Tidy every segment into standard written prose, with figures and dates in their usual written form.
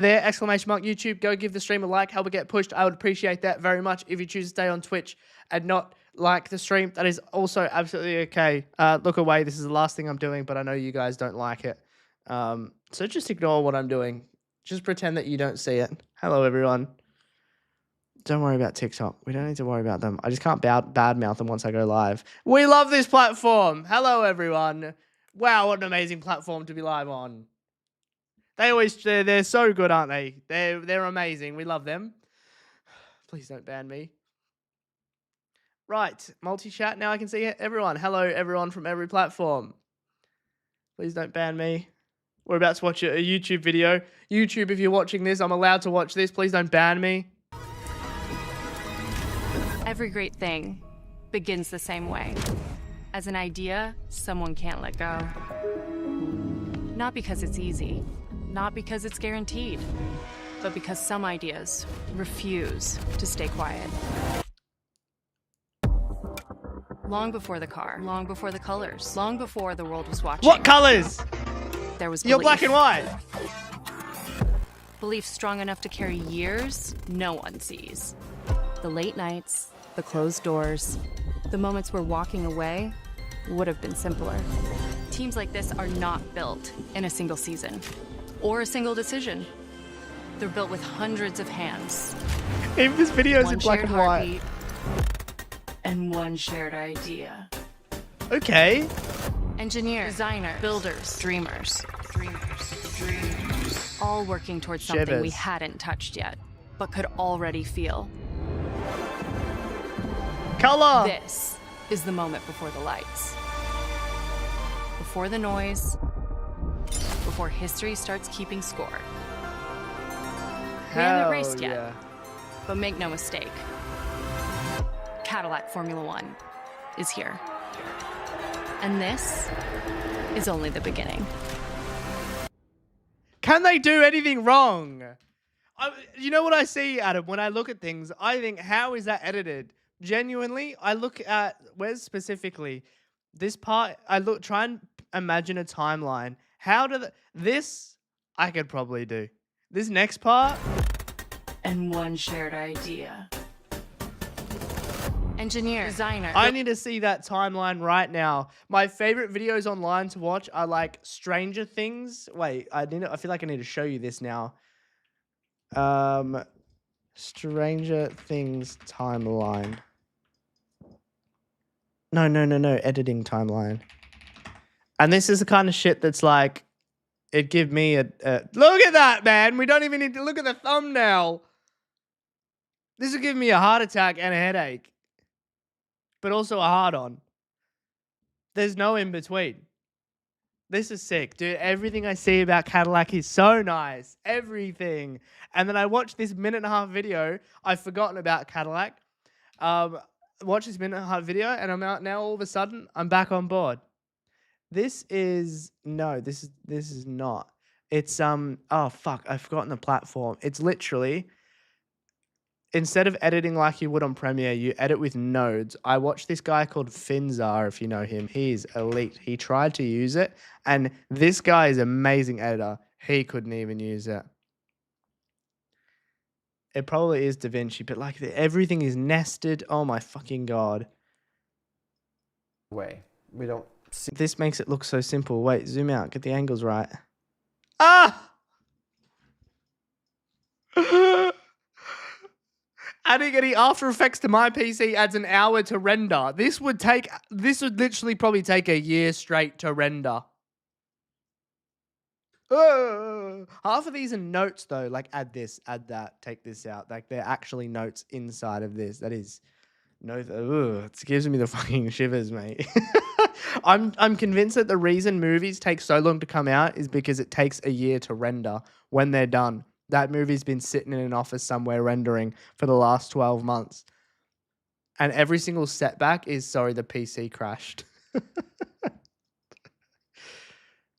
there, exclamation mark YouTube, go give the stream a like, help it get pushed. I would appreciate that very much. If you choose to stay on Twitch and not like the stream, that is also absolutely okay. Look away, this is the last thing I'm doing, but I know you guys don't like it. So just ignore what I'm doing. Just pretend that you don't see it. Hello, everyone. Don't worry about TikTok. We don't need to worry about them. I just can't badmouth them once I go live. We love this platform. Hello, everyone. Wow, what an amazing platform to be live on. They're so good, aren't they? They're amazing. We love them. Please don't ban me. Right, multi-chat. Now I can see everyone. Hello, everyone from every platform. Please don't ban me. We're about to watch a YouTube video. YouTube, if you're watching this, I'm allowed to watch this. Please don't ban me. Every great thing begins the same way. As an idea, someone can't let go. Not because it's easy, not because it's guaranteed, but because some ideas refuse to stay quiet. Long before the car, long before the colors, long before the world was watching. What colors? There was belief. You're black and white. Belief strong enough to carry years no one sees. The late nights, the closed doors, the moments where walking away would have been simpler. Teams like this are not built in a single season or a single decision. They're built with hundreds of hands. If this video is in black and white. And one shared idea. Okay. Engineer, designer, builders, dreamers. All working towards something we hadn't touched yet, but could already feel. Color! This is the moment before the lights. Before the noise. Before history starts keeping score. We haven't raced yet, but make no mistake. Cadillac Formula One is here. And this is only the beginning. Can they do anything wrong? You know what I see, Adam, when I look at things, I think, how is that edited? Genuinely, I look at, where's specifically, this part, try and imagine a timeline. How do this, I could probably do. This next part. And one shared idea. Engineer, designer. I need to see that timeline right now. My favorite videos online to watch are like Stranger Things. Wait, I feel like I need to show you this now. Stranger Things timeline. No. Editing timeline. And this is the kind of shit that's like, it give me a look at that, man. We don't even need to look at the thumbnail. This will give me a heart attack and a headache. But also a hard-on. There's no in-between. This is sick, dude. Everything I see about Cadillac is so nice. Everything. And then I watched this minute-and-a-half video. I've forgotten about Cadillac. Watch this minute-and-a-half video, and I'm out now. All of a sudden, I'm back on board. This is not. It's oh fuck, I've forgotten the platform. It's literally, instead of editing like you would on Premiere, you edit with nodes. I watched this guy called Finzar, if you know him. He's elite. He tried to use it, and this guy is an amazing editor. He couldn't even use it. It probably is DaVinci, but like everything is nested. Oh my fucking god. We don't see. This makes it look so simple. Wait, zoom out. Get the angles right. Ah! Adding any After Effects to my PC adds an hour to render. This would literally probably take a year straight to render. Half of these are notes though, like add this, add that, take this out. Like they're actually notes inside of this. That is it gives me the fucking shivers, mate. I'm convinced that the reason movies take so long to come out is because it takes a year to render when they're done. That movie's been sitting in an office somewhere rendering for the last 12 months. And every single setback is, sorry, the PC crashed.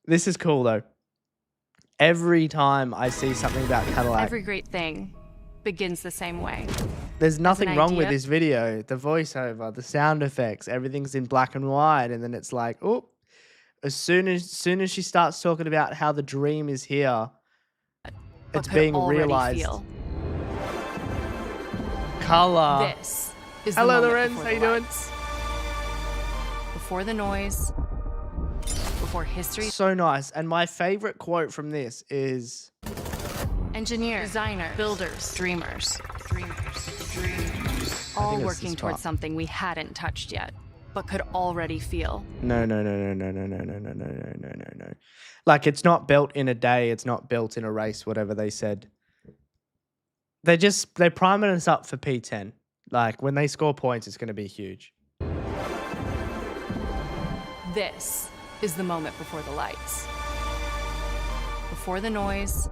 This is cool, though. Every time I see something about Cadillac... Every great thing begins the same way. There's nothing wrong with this video. The voiceover, the sound effects, everything's in black and white. And then it's like, oh, as soon as she starts talking about how the dream is here... but It's could being already realized. feel. Color. This is Hello, the moment Lorenz. before How you the doing? lights. Before the noise, before history. So nice. And my favorite quote from this is, Engineers, designers, builders, dreamers. All it's working this towards part. something we hadn't touched yet, but could already feel. no. Like, it's not built in a day. It's not built in a race, whatever they said. They're priming us up for P10. Like, when they score points, it's going to be huge. This is the moment before the lights. Before the noise,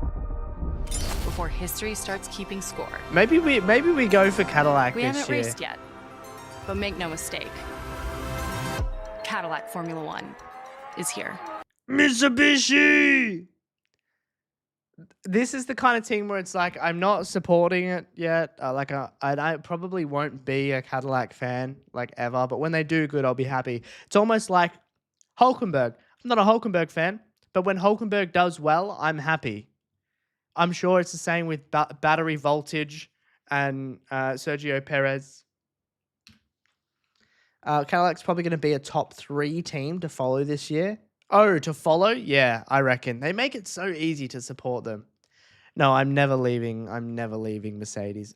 before history starts keeping score. Maybe we go for Cadillac We this haven't year. raced yet, but make no mistake, Cadillac Formula One is here. Mitsubishi! This is the kind of team where it's like, I'm not supporting it yet. I probably won't be a Cadillac fan, like, ever. But when they do good, I'll be happy. It's almost like Hulkenberg. I'm not a Hulkenberg fan, but when Hulkenberg does well, I'm happy. I'm sure it's the same with battery voltage and Sergio Perez. Cadillac's probably going to be a top 3 team to follow this year. Oh, to follow? Yeah, I reckon. They make it so easy to support them. No, I'm never leaving Mercedes.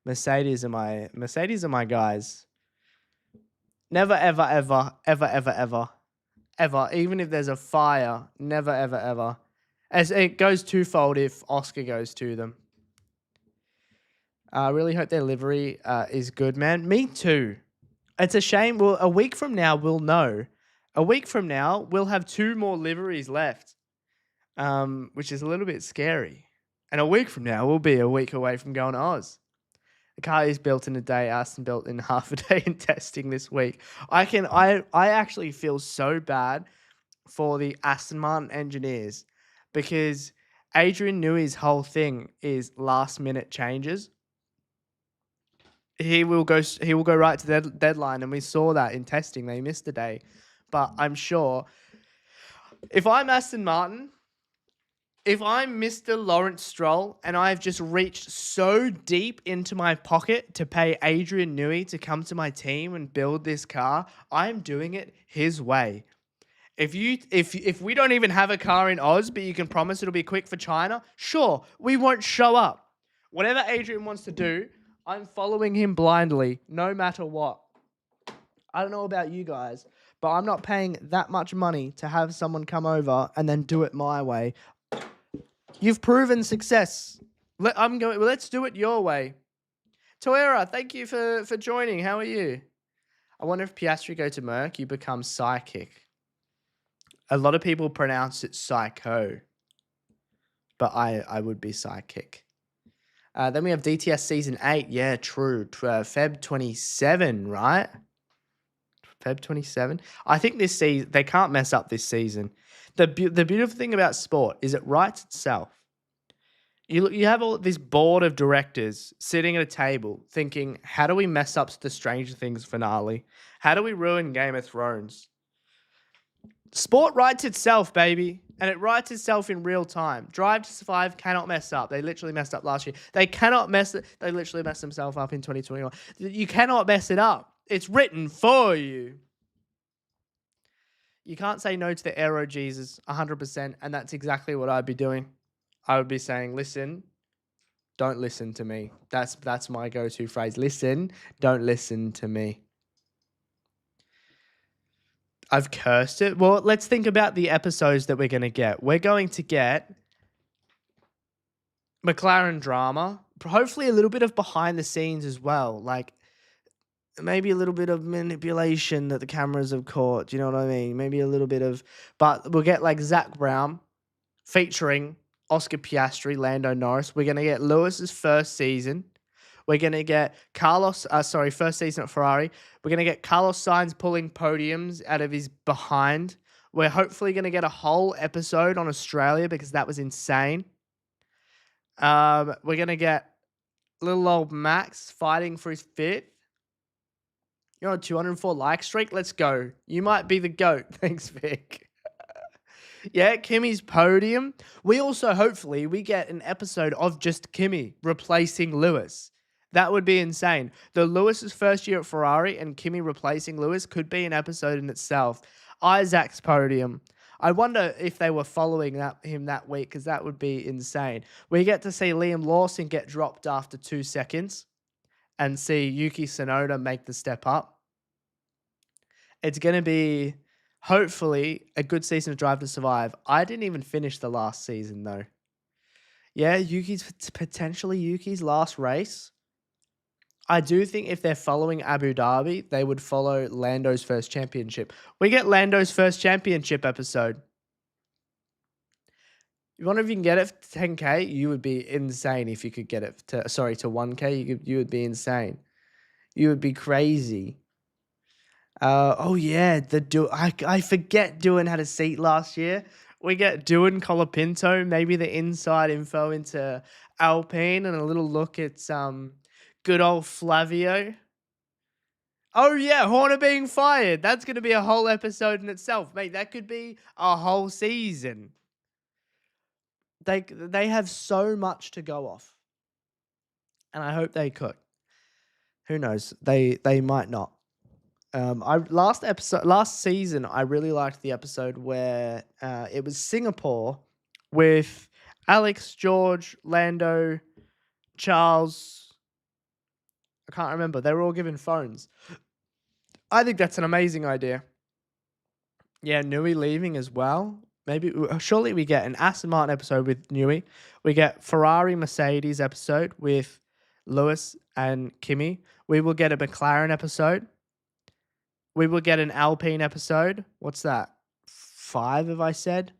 Mercedes are my guys. Never, ever. Even if there's a fire, never, ever. As it goes twofold if Oscar goes to them. I really hope their livery is good, man. Me too. It's a shame. Well, a week from now, we'll know. A week from now, we'll have 2 more liveries left, which is a little bit scary. And a week from now, we'll be a week away from going to Oz. The car is built in a day. Aston built in half a day in testing this week. I actually feel so bad for the Aston Martin engineers because Adrian Newey's whole thing is last minute changes. He will go right to the deadline, and we saw that in testing. They missed a day. But I'm sure if I'm Aston Martin, if I'm Mr. Lawrence Stroll and I've just reached so deep into my pocket to pay Adrian Newey to come to my team and build this car, I'm doing it his way. If we don't even have a car in Oz, but you can promise it'll be quick for China, sure, we won't show up. Whatever Adrian wants to do, I'm following him blindly, no matter what. I don't know about you guys, but I'm not paying that much money to have someone come over and then do it my way. You've proven success. Let's do it your way. Toera, thank you for joining. How are you? I wonder if Piastri go to Merc, you become psychic. A lot of people pronounce it psycho, but I would be psychic. Then we have DTS Season 8. Yeah, true. Feb 27, right? Feb 27. I think this season, they can't mess up this season. The beautiful thing about sport is it writes itself. You have all this board of directors sitting at a table thinking, how do we mess up the Stranger Things finale? How do we ruin Game of Thrones? Sport writes itself, baby. And it writes itself in real time. Drive to Survive cannot mess up. They literally messed up last year. They literally messed themselves up in 2021. You cannot mess it up. It's written for you. You can't say no to the Aero Jesus 100%, and that's exactly what I'd be doing. I would be saying, listen, don't listen to me. That's my go-to phrase. Listen, don't listen to me. I've cursed it. Well, let's think about the episodes that we're going to get. We're going to get McLaren drama, hopefully a little bit of behind the scenes as well. Like maybe a little bit of manipulation that the cameras have caught. Do you know what I mean? Maybe a little bit of, but we'll get like Zach Brown featuring Oscar Piastri, Lando Norris. We're going to get Lewis's first season. We're going to get first season at Ferrari. We're going to get Carlos Sainz pulling podiums out of his behind. We're hopefully going to get a whole episode on Australia because that was insane. We're going to get little old Max fighting for his 5th. You're on a 204 like streak. Let's go. You might be the GOAT. Thanks, Vic. Yeah, Kimmy's podium. We also, hopefully, we get an episode of just Kimmy replacing Lewis. That would be insane. The Lewis's first year at Ferrari and Kimmy replacing Lewis could be an episode in itself. Isaac's podium. I wonder if they were following him that week, because that would be insane. We get to see Liam Lawson get dropped after 2 seconds and see Yuki Tsunoda make the step up. It's going to be, hopefully, a good season of Drive to Survive. I didn't even finish the last season, though. Yeah, potentially Yuki's last race. I do think if they're following Abu Dhabi, they would follow Lando's first championship. We get Lando's first championship episode. You wonder if you can get it to 10K? You would be insane if you could get it to 1K. You would be insane. You would be crazy. Oh yeah, I forget Doohan had a seat last year. We get Doohan, Colapinto, maybe the inside info into Alpine, and a little look at good old Flavio. Oh yeah, Horner being fired. That's going to be a whole episode in itself, mate. That could be a whole season. They have so much to go off, and I hope they could. Who knows? They might not. Last season, I really liked the episode where it was Singapore with Alex, George, Lando, Charles. I can't remember. They were all given phones. I think that's an amazing idea. Yeah, Nui leaving as well. Maybe surely we get an Aston Martin episode with Nui. We get Ferrari Mercedes episode with Lewis and Kimi. We will get a McLaren episode. We will get an Alpine episode. What's that? 5 have I said?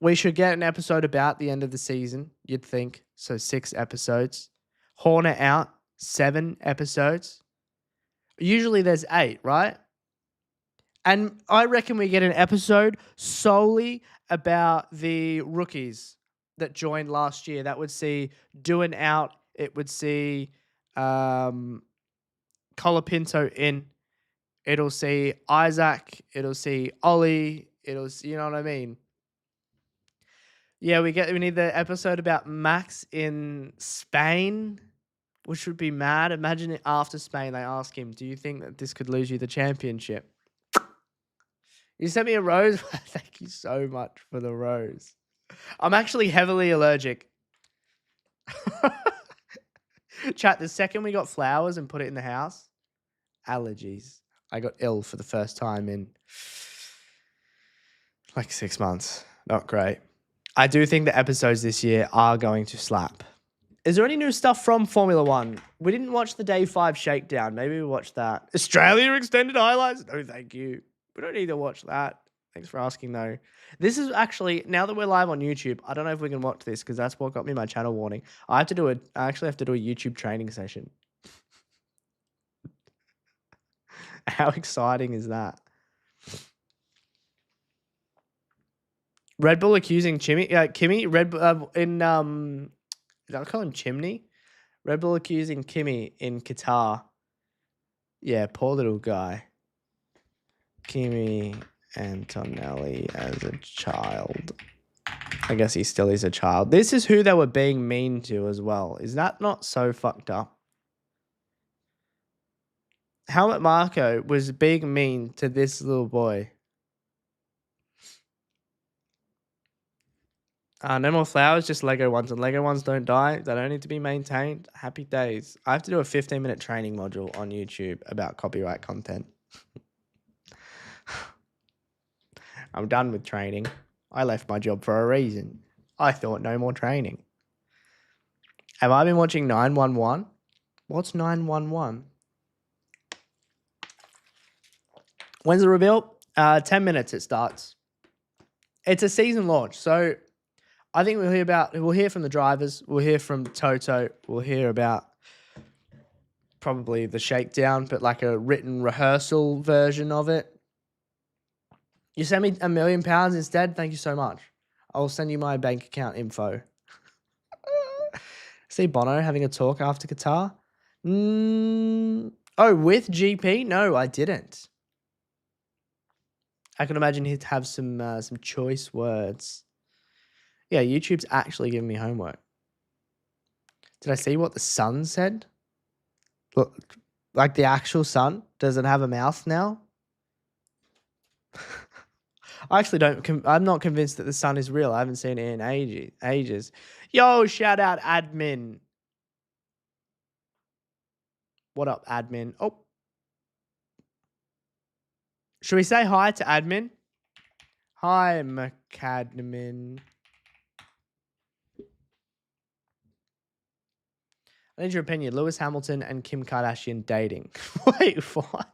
We should get an episode about the end of the season, you'd think. So 6 episodes. Horner out, 7 episodes. Usually there's 8, right? And I reckon we get an episode solely about the rookies that joined last year. That would see Doohan out. It would see Colapinto in. It'll see Isaac. It'll see Ollie. You know what I mean? Yeah, we need the episode about Max in Spain, which would be mad. Imagine it after Spain, they ask him, do you think that this could lose you the championship? You sent me a rose? Thank you so much for the rose. I'm actually heavily allergic. Chat, the second we got flowers and put it in the house, allergies. I got ill for the first time in like 6 months. Not great. I do think the episodes this year are going to slap. Is there any new stuff from Formula One? We didn't watch the Day 5 shakedown. Maybe we watch that. Australia extended highlights? No, thank you. We don't need to watch that. Thanks for asking, though. This is actually, now that we're live on YouTube, I don't know if we can watch this because that's what got me my channel warning. I actually have to do a YouTube training session. How exciting is that? Red Bull accusing Kimmy, did I call him Chimney? Red Bull accusing Kimmy in Qatar. Yeah, poor little guy. Kimi Antonelli as a child. I guess he still is a child. This is who they were being mean to as well. Is that not so fucked up? Helmut Marko was being mean to this little boy. No more flowers, just Lego ones. And Lego ones don't die. They don't need to be maintained. Happy days. I have to do a 15-minute training module on YouTube about copyright content. I'm done with training. I left my job for a reason. I thought no more training. Have I been watching 911? What's 911? When's the reveal? 10 minutes it starts. It's a season launch, so I think we'll hear from the drivers, we'll hear from Toto, we'll hear about probably the shakedown, but like a written rehearsal version of it. You send me £1 million instead? Thank you so much. I'll send you my bank account info. See Bono having a talk after Qatar? Oh, with GP? No, I didn't. I can imagine he'd have some choice words. Yeah, YouTube's actually giving me homework. Did I see what the sun said? Look, like the actual sun? Does it have a mouth now? I actually I'm not convinced that the sun is real. I haven't seen it in ages. Yo, shout out admin. What up, admin? Oh. Should we say hi to admin? Hi, McAdmin. I need your opinion. Lewis Hamilton and Kim Kardashian dating. Wait, what?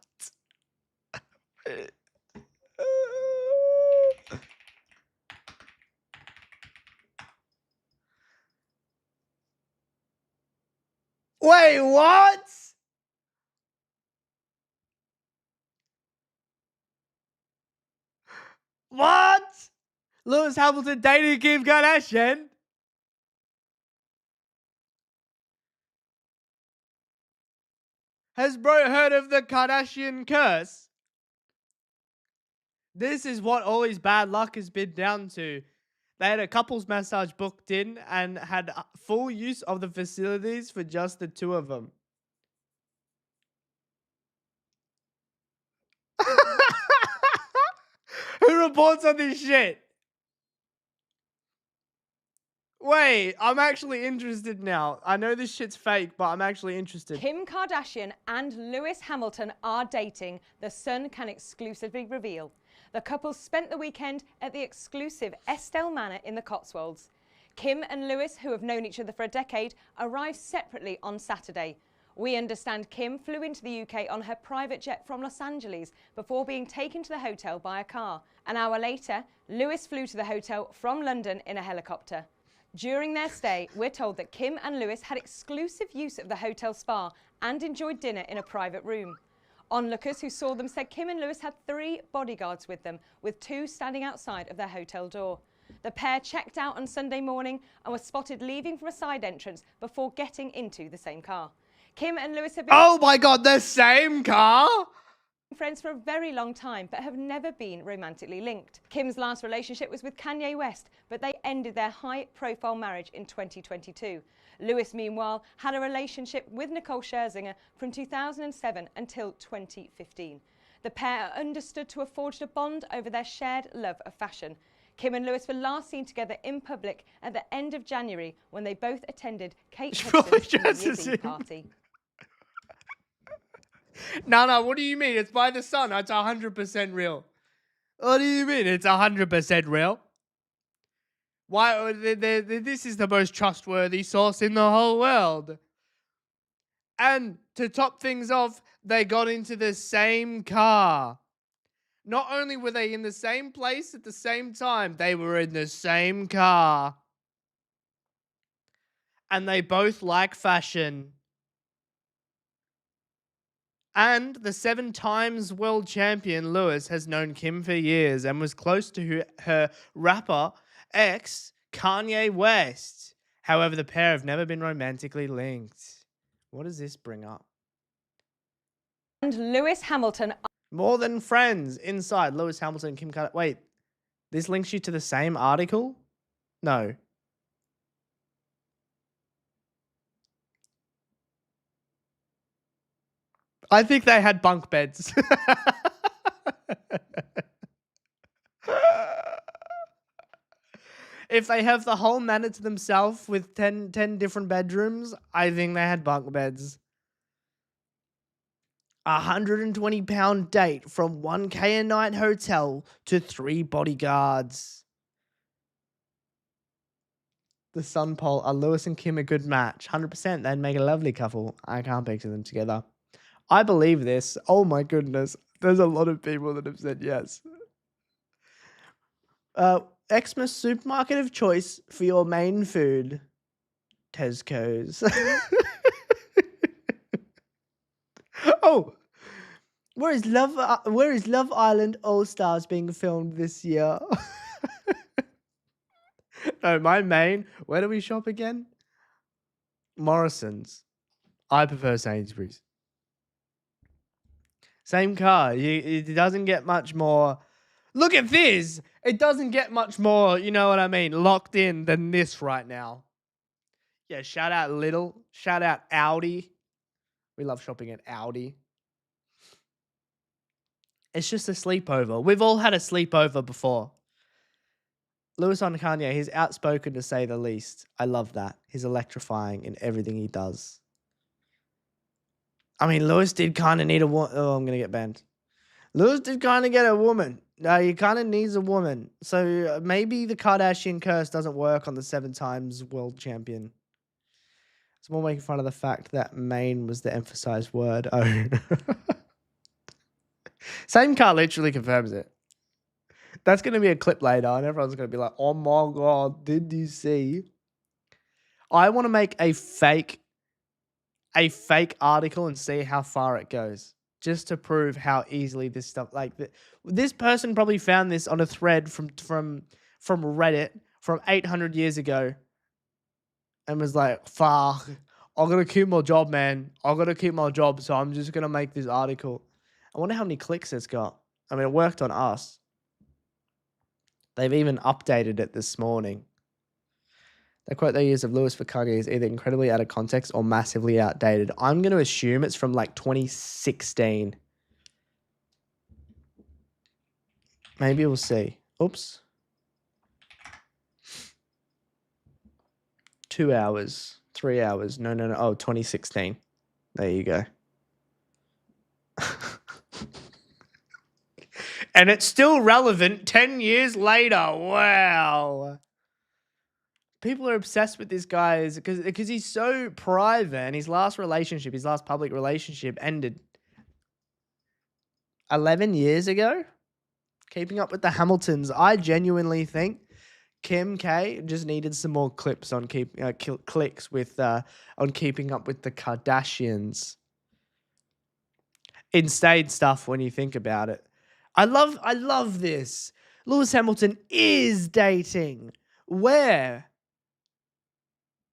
Wait, what? What? Lewis Hamilton dating Kim Kardashian? Has bro heard of the Kardashian curse? This is what all his bad luck has been down to. They had a couples massage booked in and had full use of the facilities for just the two of them. Who reports on this shit? Wait, I'm actually interested now. I know this shit's fake, but I'm actually interested. Kim Kardashian and Lewis Hamilton are dating, The Sun can exclusively reveal. The couple spent the weekend at the exclusive Estelle Manor in the Cotswolds. Kim and Lewis, who have known each other for a decade, arrived separately on Saturday. We understand Kim flew into the UK on her private jet from Los Angeles before being taken to the hotel by a car. An hour later, Lewis flew to the hotel from London in a helicopter. During their stay, we're told that Kim and Lewis had exclusive use of the hotel spa and enjoyed dinner in a private room. Onlookers who saw them said Kim and Lewis had 3 bodyguards with them, with 2 standing outside of their hotel door. The pair checked out on Sunday morning and were spotted leaving from a side entrance before getting into the same car. Kim and Lewis have been... Oh my god, the same car? Friends for a very long time, but have never been romantically linked. Kim's last relationship was with Kanye West, but they ended their high-profile marriage in 2022. Lewis, meanwhile, had a relationship with Nicole Scherzinger from 2007 until 2015. The pair are understood to have forged a bond over their shared love of fashion. Kim and Lewis were last seen together in public at the end of January when they both attended Kate Hudson's New Year's Eve party. No, what do you mean? It's by the sun. It's 100% real. What do you mean? It's 100% real? Why? This is the most trustworthy source in the whole world. And to top things off, they got into the same car. Not only were they in the same place at the same time, they were in the same car. And they both like fashion. And the 7 times world champion Lewis has known Kim for years and was close to her rapper ex, Kanye West. However, the pair have never been romantically linked. What does this bring up? And Lewis Hamilton... More than friends. Inside, Lewis Hamilton and Kim Kardashian. Wait, this links you to the same article? No. I think they had bunk beds. If they have the whole manor to themselves with 10 different bedrooms, I think they had bunk beds. £120 date from 1K a night hotel to 3 bodyguards. The Sun poll, are Lewis and Kim a good match? 100%, they'd make a lovely couple. I can't picture them together. I believe this. Oh my goodness. There's a lot of people that have said yes. Xmas supermarket of choice for your main food. Tesco's. Oh, where is Love Island All Stars being filmed this year? No, my main. Where do we shop again? Morrison's. I prefer Sainsbury's. Same car. It doesn't get much more Look at this. It doesn't get much more, you know what I mean, locked in than this right now. Yeah, shout out Lidl. Shout out Audi. We love shopping at Audi. It's just a sleepover. We've all had a sleepover before. Lewis on Kanye, he's outspoken to say the least. I love that. He's electrifying in everything he does. I mean, Lewis did kind of need a woman. Oh, I'm going to get banned. Lewis did kind of get a woman. He kind of needs a woman. So maybe the Kardashian curse doesn't work on the 7 times world champion. It's more making fun of the fact that main was the emphasized word. Oh. Same car literally confirms it. That's going to be a clip later, and everyone's going to be like, oh my God, did you see? I want to make a fake article and see how far it goes, just to prove how easily this stuff, like, this person probably found this on a thread from Reddit from 800 years ago and was like, fuck, I got to keep my job, man. I got to keep my job, so I'm just going to make this article. I wonder how many clicks it's got. I mean, it worked on us. They've even updated it this morning. The quote they use of Lewis for Kanye is either incredibly out of context or massively outdated. I'm going to assume it's from like 2016. Maybe we'll see. Oops. 2 hours. 3 hours. No. Oh, 2016. There you go. And it's still relevant 10 years later. Wow. People are obsessed with this guy because he's so private, and his last public relationship ended 11 years ago. Keeping up with the Hamiltons. I genuinely think Kim K just needed some more clips on clicks with on keeping up with the Kardashians. Insane stuff when you think about it. I love this. Lewis Hamilton is dating. Where?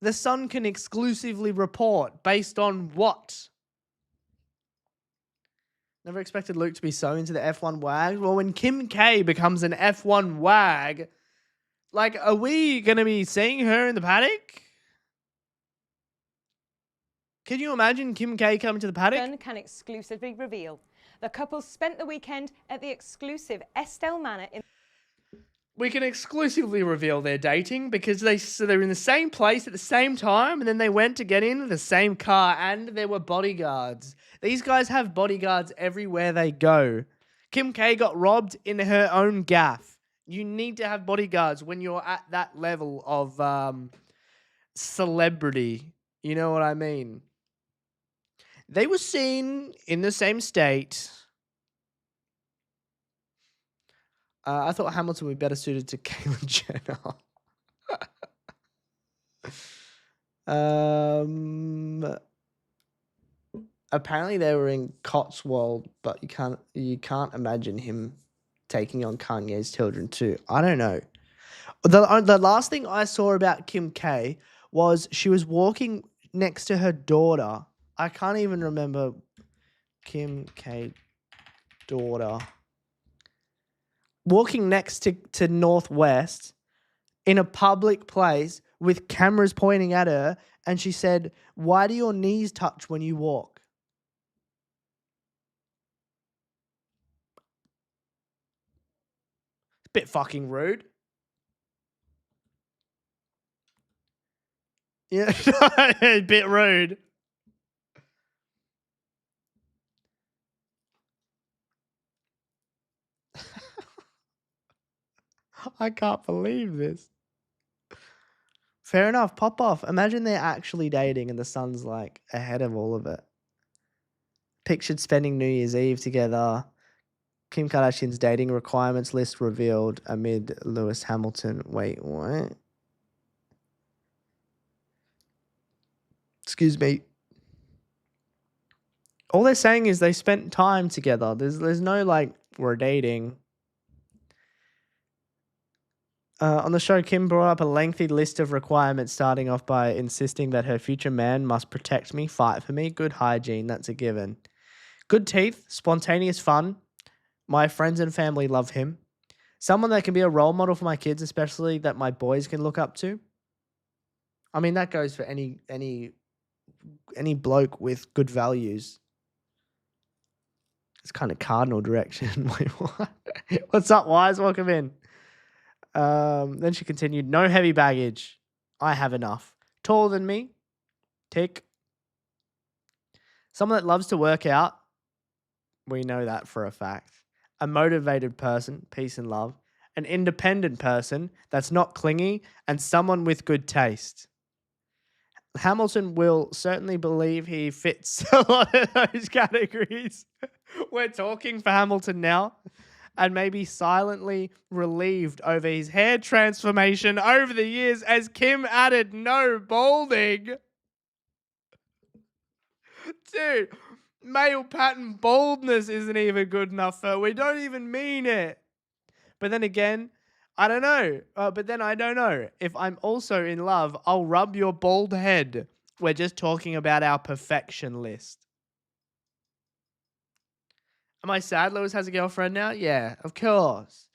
The Sun can exclusively report based on what? Never expected Luke to be so into the F1 wag. Well, when Kim K becomes an F1 wag, like, are we going to be seeing her in the paddock? Can you imagine Kim K coming to the paddock? Sun can exclusively reveal. The couple spent the weekend at the exclusive Estelle Manor in... We can exclusively reveal they're dating because they're in the same place at the same time, and then they went to get in the same car, and there were bodyguards. These guys have bodyguards everywhere they go. Kim K got robbed in her own gaff. You need to have bodyguards when you're at that level of celebrity. You know what I mean? They were seen in the same state. I thought Hamilton would be better suited to Caitlyn Jenner. Apparently they were in Cotswold, but you can't imagine him taking on Kanye's children too. I don't know. The last thing I saw about Kim K was she was walking next to her daughter. I can't even remember Kim K daughter. Walking next to Northwest in a public place with cameras pointing at her, and she said, "Why do your knees touch when you walk?" Bit fucking rude. Yeah, a bit rude. I can't believe this. Fair enough, pop off. Imagine they're actually dating and the Sun's like ahead of all of it. Pictured spending New Year's Eve together. Kim Kardashian's dating requirements list revealed amid Lewis Hamilton. Wait, what? Excuse me. All they're saying is they spent time together. There's no like, we're dating. On the show, Kim brought up a lengthy list of requirements, starting off by insisting that her future man must protect me, fight for me, good hygiene, that's a given. Good teeth, spontaneous fun. My friends and family love him. Someone that can be a role model for my kids, especially that my boys can look up to. I mean, that goes for any bloke with good values. It's kind of cardinal direction. Wait, what? What's up, Wise? Welcome in. Then she continued, no heavy baggage. I have enough. Taller than me. Tick. Someone that loves to work out. We know that for a fact. A motivated person. Peace and love. An independent person that's not clingy. And someone with good taste. Hamilton will certainly believe he fits a lot of those categories. We're talking for Hamilton now. And maybe silently relieved over his hair transformation over the years as Kim added no balding. Dude, male pattern baldness isn't even good enough for her. We don't even mean it. But then again, I don't know. I don't know. If I'm also in love, I'll rub your bald head. We're just talking about our perfection list. Am I sad Lewis has a girlfriend now? Yeah, of course.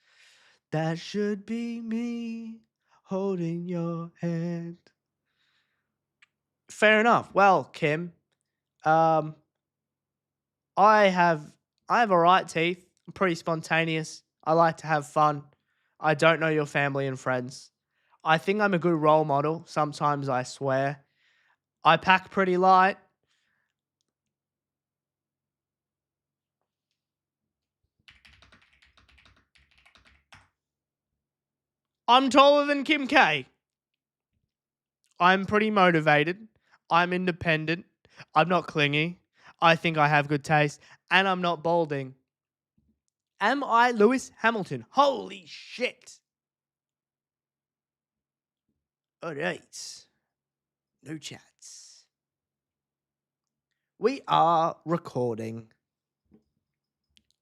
That should be me holding your hand. Fair enough. Well, Kim, I have all right teeth. I'm pretty spontaneous. I like to have fun. I don't know your family and friends. I think I'm a good role model. Sometimes I swear. I pack pretty light. I'm taller than Kim K. I'm pretty motivated. I'm independent. I'm not clingy. I think I have good taste. And I'm not balding. Am I Lewis Hamilton? Holy shit. All right. No chats. We are recording.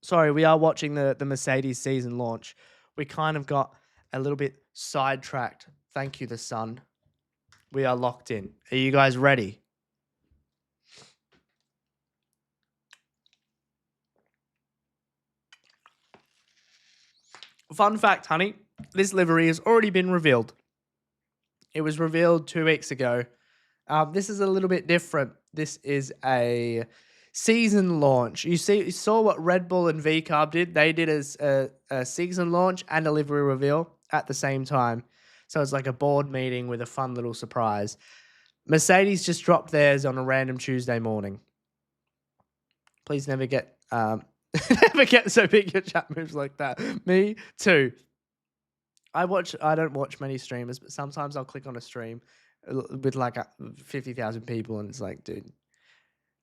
Sorry, we are watching the Mercedes season launch. We kind of got a little bit sidetracked. Thank you, the sun. We are locked in. Are you guys ready? Fun fact, honey. This livery has already been revealed. It was revealed 2 weeks ago. This is a little bit different. This is a season launch. You saw what Red Bull and VCarb did. They did a season launch and a livery reveal at the same time. So it's like a board meeting with a fun little surprise. Mercedes just dropped theirs on a random Tuesday morning. Please never get never get so big your chat moves like that. Me too. I don't watch many streamers, but sometimes I'll click on a stream with like 50,000 people and it's like, dude,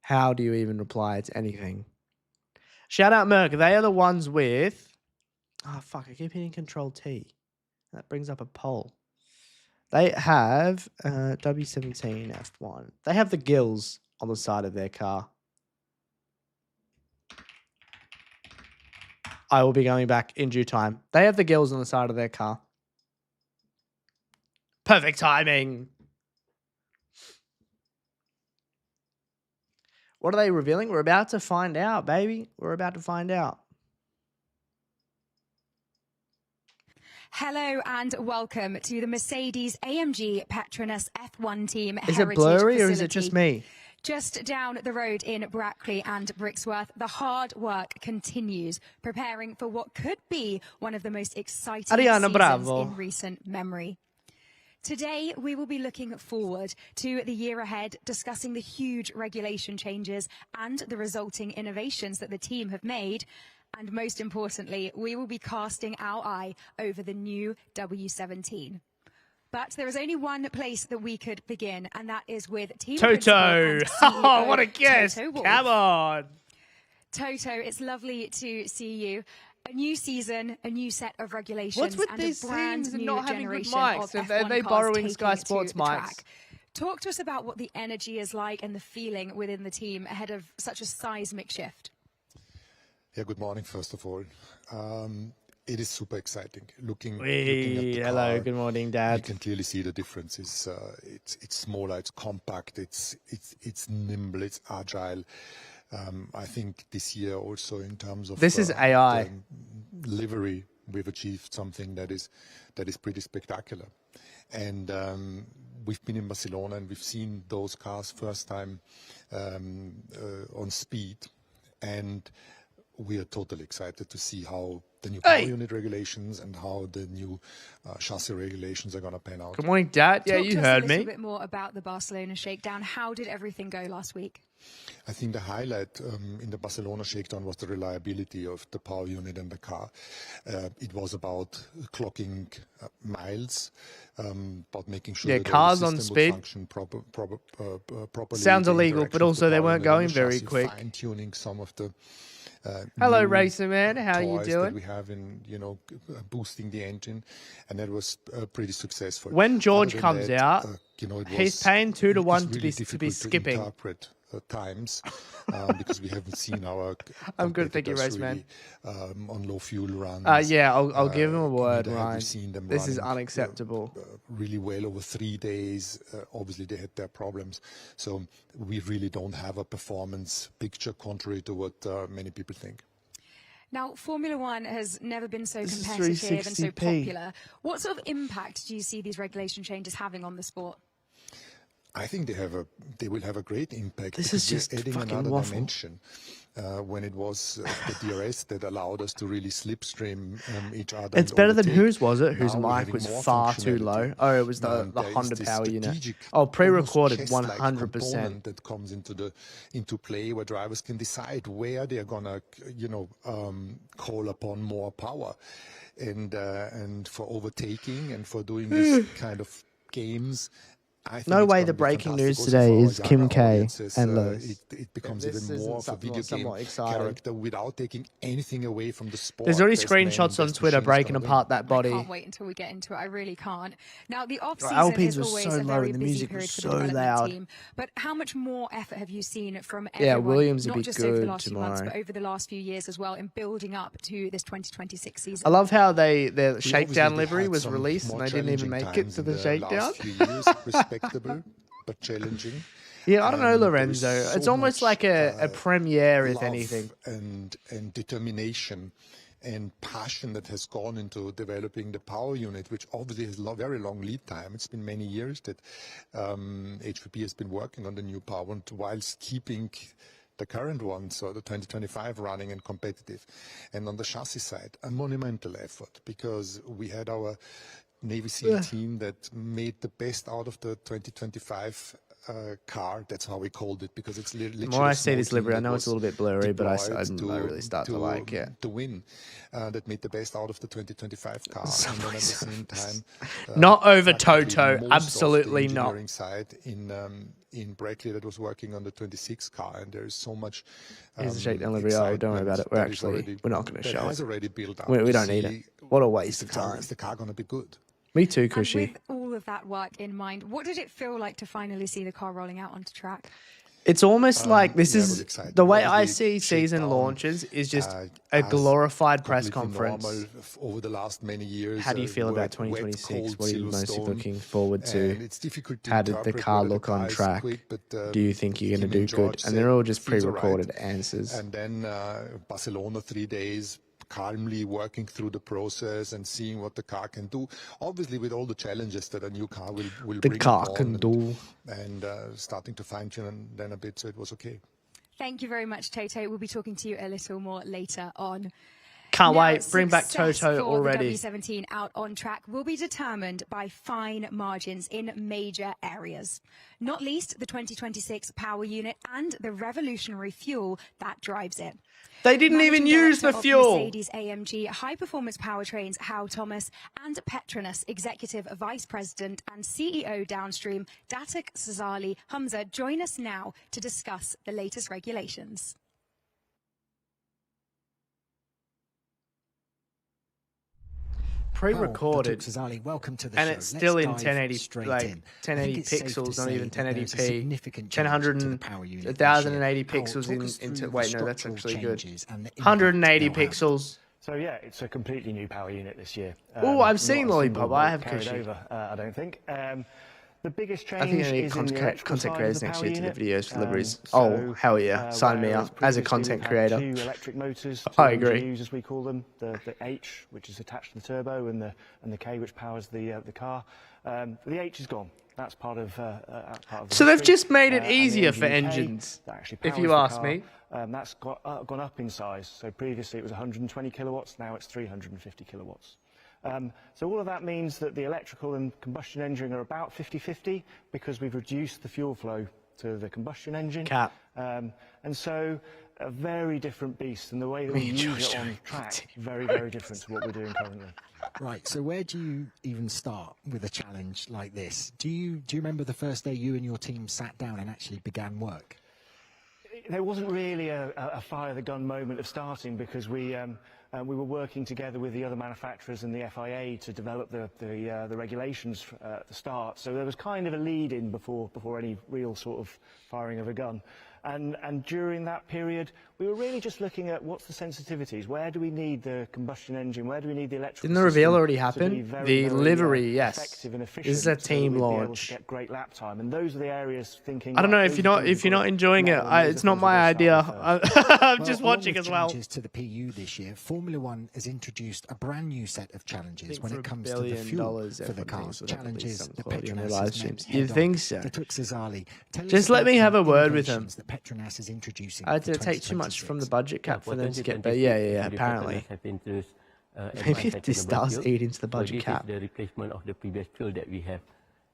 how do you even reply to anything? Shout out Merc. They are the ones with... Oh, fuck. I keep hitting Control T. That brings up a poll. They have W17 F1. They have the gills on the side of their car. I will be going back in due time. They have the gills on the side of their car. Perfect timing. What are they revealing? We're about to find out, baby. We're about to find out. Hello and welcome to the Mercedes-Amg Petronas F1 team Is heritage it blurry facility. or is it just me? Just down the road in Brackley and Brixworth, the hard work continues, preparing for what could be one of the most exciting seasons in recent memory. Today, we will be looking forward to the year ahead, discussing the huge regulation changes and the resulting innovations that the team have made. And most importantly, we will be casting our eye over the new W17. But there is only one place that we could begin, and that is with Team Toto. Oh, what a guess. Come on. Toto, it's lovely to see you. A new season, a new set of regulations, What's with and these a brand teams new not having good generation mics? of Are F1 they cars borrowing taking Sky to Sports the mics? track. Talk to us about what the energy is like and the feeling within the team ahead of such a seismic shift. Yeah, good morning, first of all. It is super exciting. Looking at the hello, car, good morning, Dad. you can clearly see the differences. It's smaller, it's compact, it's nimble, it's agile. I think this year also in terms of this is AI livery we've achieved something that is pretty spectacular. And we've been in Barcelona and we've seen those cars first time on speed, and we are totally excited to see how the new power unit regulations and how the new chassis regulations are going to pan out. Good morning, Dad. Yeah, you heard me. Talk to us a little bit more about the Barcelona shakedown. How did everything go last week? I think the highlight in the Barcelona shakedown was the reliability of the power unit and the car. It was about clocking miles, about making sure that cars the on system speed would function properly. sounds the illegal, but interaction of also the they power weren't unit and going the very chassis, quick. fine-tuning some of the Hello, new Racer Man. How you toys doing? that we have in, boosting the engine, and that was pretty successful. When George Other than comes that, out, it he's was- paying 2 to it's 1 really to be difficult skipping. interpret times because we haven't seen our I'm good, thank you, competitors Race Man. really, on low fuel runs. Yeah, I'll give him a word, neither have we Ryan. seen them This is running, unacceptable. really well over 3 days. Obviously, they had their problems. So we really don't have a performance picture contrary to what many people think. Now, Formula One has never been so This is competitive and so 360p. popular. What sort of impact do you see these regulation changes having on the sport? I think they will have a great impact. This because is just we're adding fucking another waffle. dimension. When it was the DRS that allowed us to really slipstream each other. It's and better than overtake. whose, was it? Whose Now we're mic having was more far too low. functionality. Oh, it was the There is Honda this power unit. strategic, Oh, pre-recorded almost chess-like 100%. component that comes into play, where drivers can decide where they're gonna, call upon more power, and for overtaking and for doing this kind of games. I think No it's way gonna the be breaking fantastic news also today for our is Kim younger K audiences. and Lewis. It becomes This even isn't more of a video game somewhat exciting. character without taking anything away from the sport. There's already Best man, screenshots on best Twitter machine's breaking gonna win. apart that I body. can't wait until we get into it. I really can't. Now, the off-season Alpines is was always so a low very and the busy music period was for so the development loud. team. But how much more effort have you seen from Yeah, everyone, Williams would not be just over the good last few months, tomorrow. but over the last few years as well, in building up to this 2026 season? I love how their We shakedown obviously livery had was some released and more they didn't even challenging make it times to in the shakedown. last few years, respectable but challenging. Yeah, I don't know, There is Lorenzo. so It's almost much, like a premiere, if love anything. and determination and passion that has gone into developing the power unit, which obviously has very long lead time. It's been many years that HVP has been working on the new power unit whilst keeping the current one, so the 2025 running and competitive. And on the chassis side, a monumental effort, because we had our Navy SEAL team that made the best out of the 2025 car. That's how we called it, because it's literally The more I a see small this team livery, I that know it's a was little bit blurry, but I deployed really start to like it. to win. That made the best out of the 2025 car, and then at the same time, Not over practically Toto, most of the absolutely not. engineering side in Brackley that was working on the 26 car, and there is so much. Here's the shakedown livery. Oh, don't worry about it. We're not going to show has it. already built up. We to don't need see, it. What a waste is of the car- time. Is the car going to be good? Me too, And Cushy. with all of that work in mind, what did it feel like to finally see the car rolling out onto track? It's almost like this yeah, it was is exciting. the way I Obviously, see season shakedown, launches is just a as glorified press completely conference. normal over the last many years. How do you feel about wet, 2026? cold What are you mostly Silverstone, looking forward to? and it's difficult to How did the interpret car whether the look on car is track? quick, but, Do you think you're going to Kim do and good? George And they're all just said, "Feels all right." pre-recorded answers. And then Barcelona, 3 days, calmly working through the process and seeing what the car can do. Obviously, with all the challenges that a new car will The bring car upon, can do. and starting to fine tune then a bit, so it was okay. Thank you very much, Toto. We'll be talking to you a little more later on. Can't Now, wait. Bring back success Toto for already. The W17 out on track will be determined by fine margins in major areas, not least the 2026 power unit and the revolutionary fuel that drives it. They didn't even Managing use the Director of fuel. Mercedes-Amg High Performance Powertrains, Hal Thomas, and Petronas Executive Vice President and CEO Downstream, Datuk Sazali Hamza, join us now to discuss the latest regulations. Pre-recorded, Sazali, welcome to the and show. it's still Let's in dive 1080, straight like in. 1080 I think it's safe pixels, to not say even that there is a 1080p. significant change to the power unit this 1080 year. Paul, pixels talk us into. through Wait, the no, that's structural actually good. changes and the impact 180 they'll have. pixels. So yeah, it's a completely new power unit this year. Oh, I've Not seen a Lollipop. single I bolt have carried Cushy. over, I don't think. The biggest change I think I need is in the electrical content side of creators the next power year to the unit. videos for deliveries. So, Oh, hell yeah. Sign me whereas up as a previously content we've had creator. 2 electric motors, 2 I agree. MGUs as we call them, the H, which is attached to the turbo, and the K, which powers the car. The H is gone. That's part of the So they've history. just made it And the easier for MGU-K engines, that actually if powers you the ask car, me. That's gone up in size. So previously it was 120 kilowatts, now it's 350 kilowatts. So all of that means that the electrical and combustion engine are about 50-50 because we've reduced the fuel flow to the combustion engine. Cap. And so a very different beast, and the way that we use it on track, very, very different to what we're doing currently. Right, so where do you even start with a challenge like this? Do you remember the first day you and your team sat down and actually began work? There wasn't really a fire the gun moment of starting because we were working together with the other manufacturers and the FIA to develop the regulations at the start. So there was kind of a lead in before any real sort of firing of a gun. And during that period, we were really just looking at what's the sensitivities. Where do we need the combustion engine? Where do we need the electrical Didn't the reveal system already to happen? be very, The very, livery, yes. effective and This efficient, is a so team we'd be able to launch. get great lap time. And those are the areas thinking. I don't know right, if those you're are not things if you're we've not got enjoying it. now, and those It's are not things my we're gonna start idea. with first. I'm Well, just along watching with as well. changes to the PU this year, Formula One has introduced a brand new set of challenges think when for it $1 comes to the billion, fuel for the everyone thinks cars. there'll have to be Challenges some that quality on their Petronas live has streams. met You'd head think on. so. Datuk Sazali, tell us Just let about me have the a word with him. innovations that Petronas is introducing I had for to take too much from the 2026. budget cap for them to get better. Yeah, apparently. Maybe if this does eat into the budget cap. The replacement of the previous fuel that we have,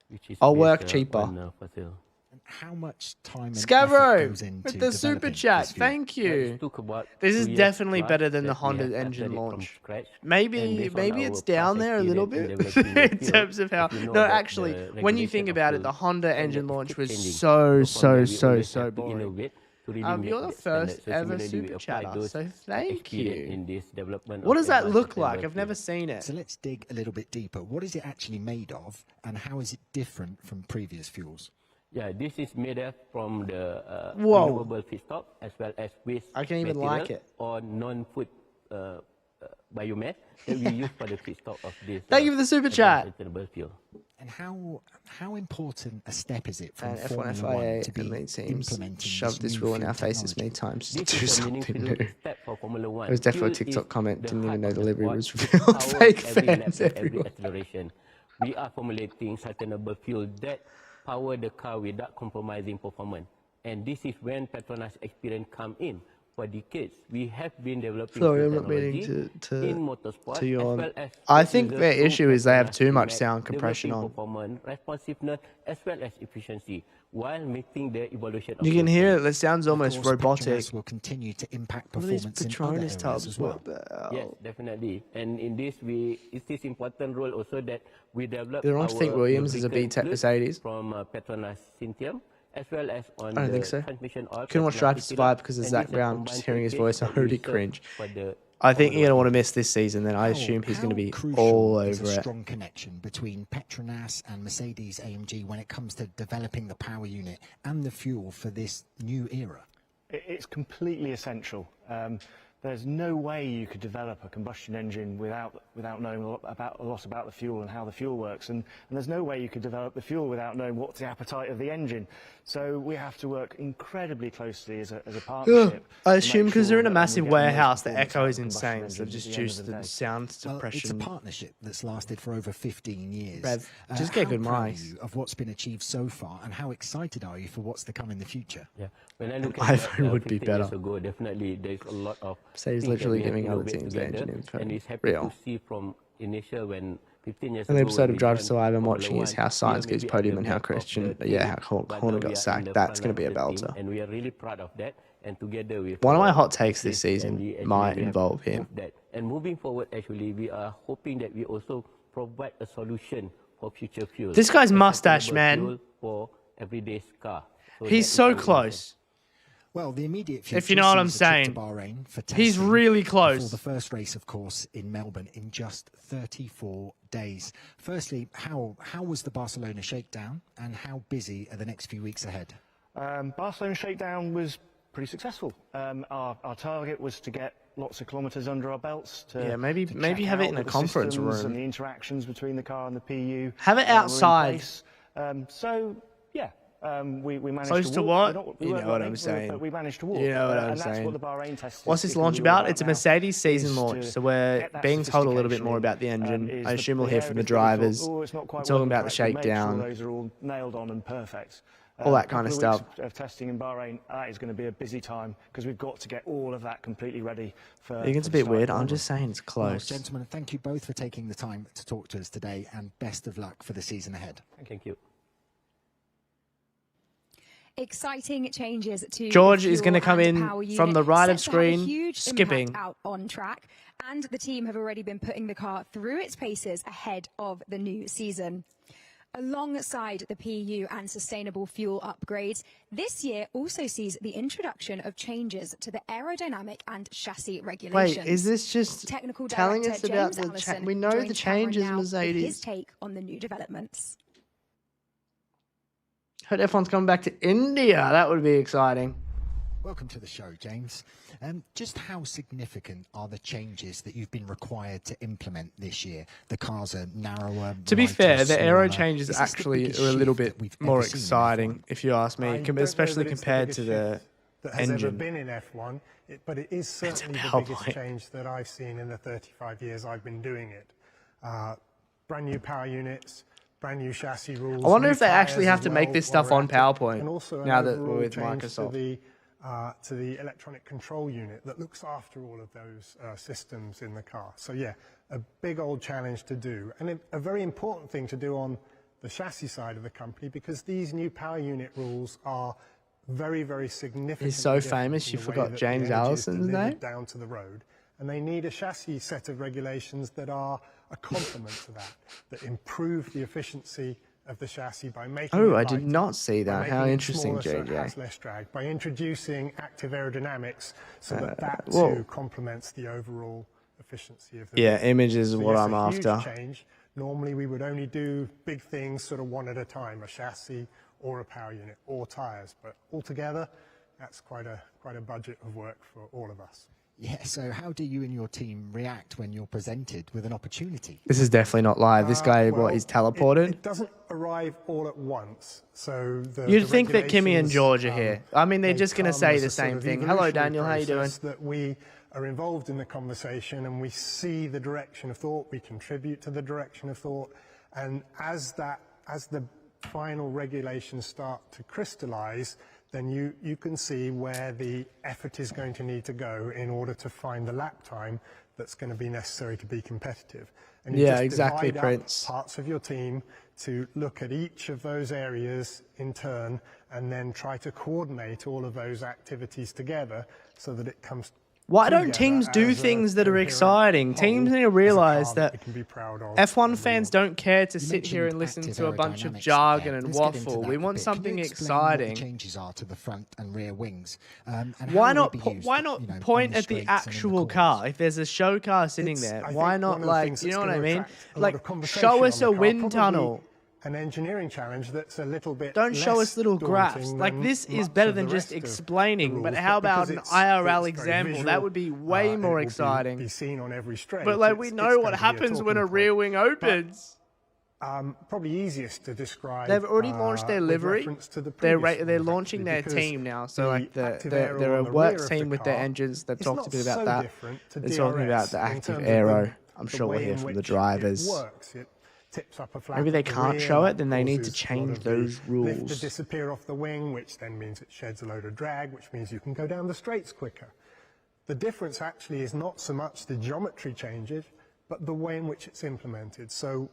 which is I'll work based, cheaper. on, fossil. And how much time and Scavro effort goes into with the super developing chat. this fuel? Thank It you. took about This 2 is years definitely plus better than the that we Honda have engine started it from launch. scratch. And Maybe based on it's our down past there a little experience bit in developing in the fuel, terms of how. if you know No, that actually, the when you regulation think of about it, fuel the Honda standards engine launch keep was changing. so From there, we so always have to boring. innovate to really make You're the that standard. first So ever similarly, we super apply chatter, those so thank experience you. in this development What of does that advanced look sustainable like? I've fuel. never seen it. So let's dig a little bit deeper. What is it actually made of, and how is it different from previous fuels? Yeah, this is made up from the Whoa. renewable feedstock as well as waste I can't even material like it. or non-food biomass that we use for the feedstock of this. Thank you for the super chat. Sustainable fuel. And how important a step is it from And F1 Formula FIA One to be and main teams implementing shoved this new rule in fuel our faces technology? many times to This do is a something meaningful new. step for Formula One. It was definitely a Fuel TikTok is comment. the Didn't even heart know of the the livery sport. was It revealed. powers Fake every lap fans and every everywhere. acceleration. We are formulating sustainable fuel that power the car without compromising performance. And this is when Petronas experience come in. For decades, we have been developing Sorry, fuel I'm not meaning technology in motorsport to yawn. as well as I road think users their through issue is they have Petronas too much to sound match compression developing on. performance, responsiveness, as well as efficiency, while meeting the evolution of You can the hear fuel. it. It sounds Of almost course, robotic. Petronas will continue to impact What are these performance in other Petronas areas tubs? as well. What the hell? Yes, definitely. And in this, it is important role also that we develop You don't think our Williams is a lubricant B-Tech fluid Mercedes? from Petronas Synthium, as well as on I don't the think so. transmission oil. Couldn't watch Petronas Drive to Citylab, Survive because of and Zach this Brown. combined Just hearing his package voice, I that we already serve cringe. for the I think Formula you're going to One. want to miss this season, then I assume he's going to be crucial all is over a it. strong connection between Petronas and Mercedes-Amg when it comes to developing the power unit and the fuel for this new era? It's completely essential. There's no way you could develop a combustion engine without knowing a lot about the fuel and how the fuel works, and there's no way you could develop the fuel without knowing what's the appetite of the engine. So we have to work incredibly closely as a partnership. I to assume make because sure they're in a that massive we get the most warehouse, the performance echo out is of the combustion insane. So engine just at the end use of the the day. sound Well, it's a suppression. partnership that's lasted for over 15 years. Rev, just get how good proud are mics. you of what's been achieved so far, and how excited are you for what's to come in the future? Yeah, when I look An at iPhone would be 15 years better. ago, definitely there's a lot of So he's things that literally we have giving other innovated teams the together, engineering for and it's happy real. to see from initial when 15 years An ago episode when of we Drive to joined Survive I'm Formula watching is One, how we are Science goes maybe at podium the and how back of Christian, the yeah, team, how but Horner now we got are in sacked. the That's front going to line be a of the team, belter. and we are really proud of that. And together with One of my our hot takes this athletes season and the might engineers, we have involve him. moved that. And moving forward, actually, we are hoping that we also provide a solution for future fuel. This guy's A mustache, sustainable man. fuel for everyday car. So that He's is so our vision. close. Well, the immediate future If you know what I'm sees a trip saying. to Bahrain for He's testing really before close. the first race, of course, in Melbourne in just 34 days. Firstly, how was the Barcelona shakedown, and how busy are the next few weeks ahead? Barcelona shakedown was pretty successful. Our target was to get lots of kilometres under our belts. Yeah, maybe check have it out in a the conference systems room. and the interactions between the car and the PU. Have it were in outside. place. So, yeah. We managed Close to walk. what? We You weren't know what running, I'm saying. but we managed to walk. You know what I'm and that's saying. what the Bahrain test What's is this launch all about? It's a now, Mercedes is season to launch, so we're get that being told a little bit more sophistication about the in. engine. Is I assume we'll the hear from the areas that we thought, drivers. "Oh, it's not quite Talking working about the correctly, make sure shakedown. those are all nailed on and perfect. All that kind of couple stuff. weeks of testing in Bahrain, that is going to be a busy time because we've got to get all of that completely ready for. It's a bit weird. I'm just saying it's Well, close. gentlemen, thank you both for taking the time to talk to us today, and best of luck for the season ahead. Thank you. Exciting changes to George the is going to fuel come and in power from unit the right set of to have a screen, huge skipping. impact out on track, and the team have already been putting the car through its paces ahead of the new season. Alongside the PU and sustainable fuel upgrades, this year also sees the introduction of changes to the aerodynamic and chassis regulations. Wait, is this just Technical telling director us about James the Allison we know the joins Cameron changes, now with Mercedes. his take on the new developments. Heard F1's coming back to India. That would be exciting. Welcome to the show, James. Just how significant are the changes that you've been required to implement this year? The cars are narrower. To be lighter, fair, the aero smaller. changes Is this the actually biggest are a little shift bit that we've more ever seen in exciting, F1? if you ask me, I don't know especially that it's compared the to biggest the shift that has ever engine. been in F1, but it is certainly the PowerPoint. biggest change that I've seen in the 35 years I've been doing it. Brand new power units, brand new chassis rules. I wonder new if they actually tyres have as to make well this stuff while on we're at it, PowerPoint and also now an that we're overall with change Microsoft. to the electronic control unit that looks after all of those systems in the car. So yeah, a big old challenge to do, and a very important thing to do on the chassis side of the company, because these new power unit rules are very, very significant. He's so famous, you forgot James Allison's name? Down to the road, and they need a chassis set of regulations that are a complement to that improve the efficiency of the chassis by making it I did lighter, not see by that. How making it interesting, smaller so it JJ. has less drag, by introducing active aerodynamics so that whoa. too complements the overall efficiency of the Yeah, vehicle. images is So what yes, I'm a huge after. change. Normally we would only do big things sort of one at a time, a chassis or a power unit or tires, but altogether that's quite a budget of work for all of us. Yeah, so how do you and your team react when you're presented with an opportunity? This is definitely not live. This guy, Well, he's teleported? It doesn't arrive all at once. So You'd the think that Kimmy and regulations, George are here. I mean, they're they just going to come say as the a sort same of thing. Hello, evolutionary Daniel. How you doing? process That we are involved in the conversation and we see the direction of thought. We contribute to the direction of thought, and as the final regulations start to crystallize, then you can see where the effort is going to need to go in order to find the lap time that's going to be necessary to be competitive. And you Yeah, just exactly, divide up Prince. parts of your team to look at each of those areas in turn and then try to coordinate all of those activities together so that it comes Why don't together teams do as a things that are coherent exciting? whole, Teams need to as a realize car that we can be proud of F1 and we fans want. don't care to You sit here mentioned and listen active to a bunch of aerodynamics jargon there. and Let's get into waffle. that We a want bit. something Can you explain what exciting. the changes are to the front and rear wings? And how Why will not? they be used, Why not you know, on point the at the straights and in the actual corners? car? If there's a show car sitting there, I why think not one of the like things you know that's what I gonna mean? attract a lot Like of conversation show on us the a car, wind probably tunnel. An engineering challenge that's a little bit Don't show less us little graphs. daunting Like than this is much better of than the just rest of the explaining. But rules, how about because an it's IRL very example? visual, That would be way and more it will exciting. be seen on every straight. But like we It's know what gonna be a happens when a talking rear point. wing opens. Probably easiest to describe. They've already launched their with livery. reference to the They're previous they're ones, launching actually, their because team now. So like active they're aero a on the works rear of team the with their car engines. They've is talked not a bit about so that. different to They're talking about DRS the in active terms of aero. I'm the sure we'll way hear in from the which drivers. It works. It tips up a flap Maybe they at the can't rear, show it, that then they need to causes a lot change of the those lift rules. to disappear off the wing, which then means it sheds a load of drag, which means you can go down the straights quicker. The difference actually is not so much the geometry changes, but the way in which it's implemented. So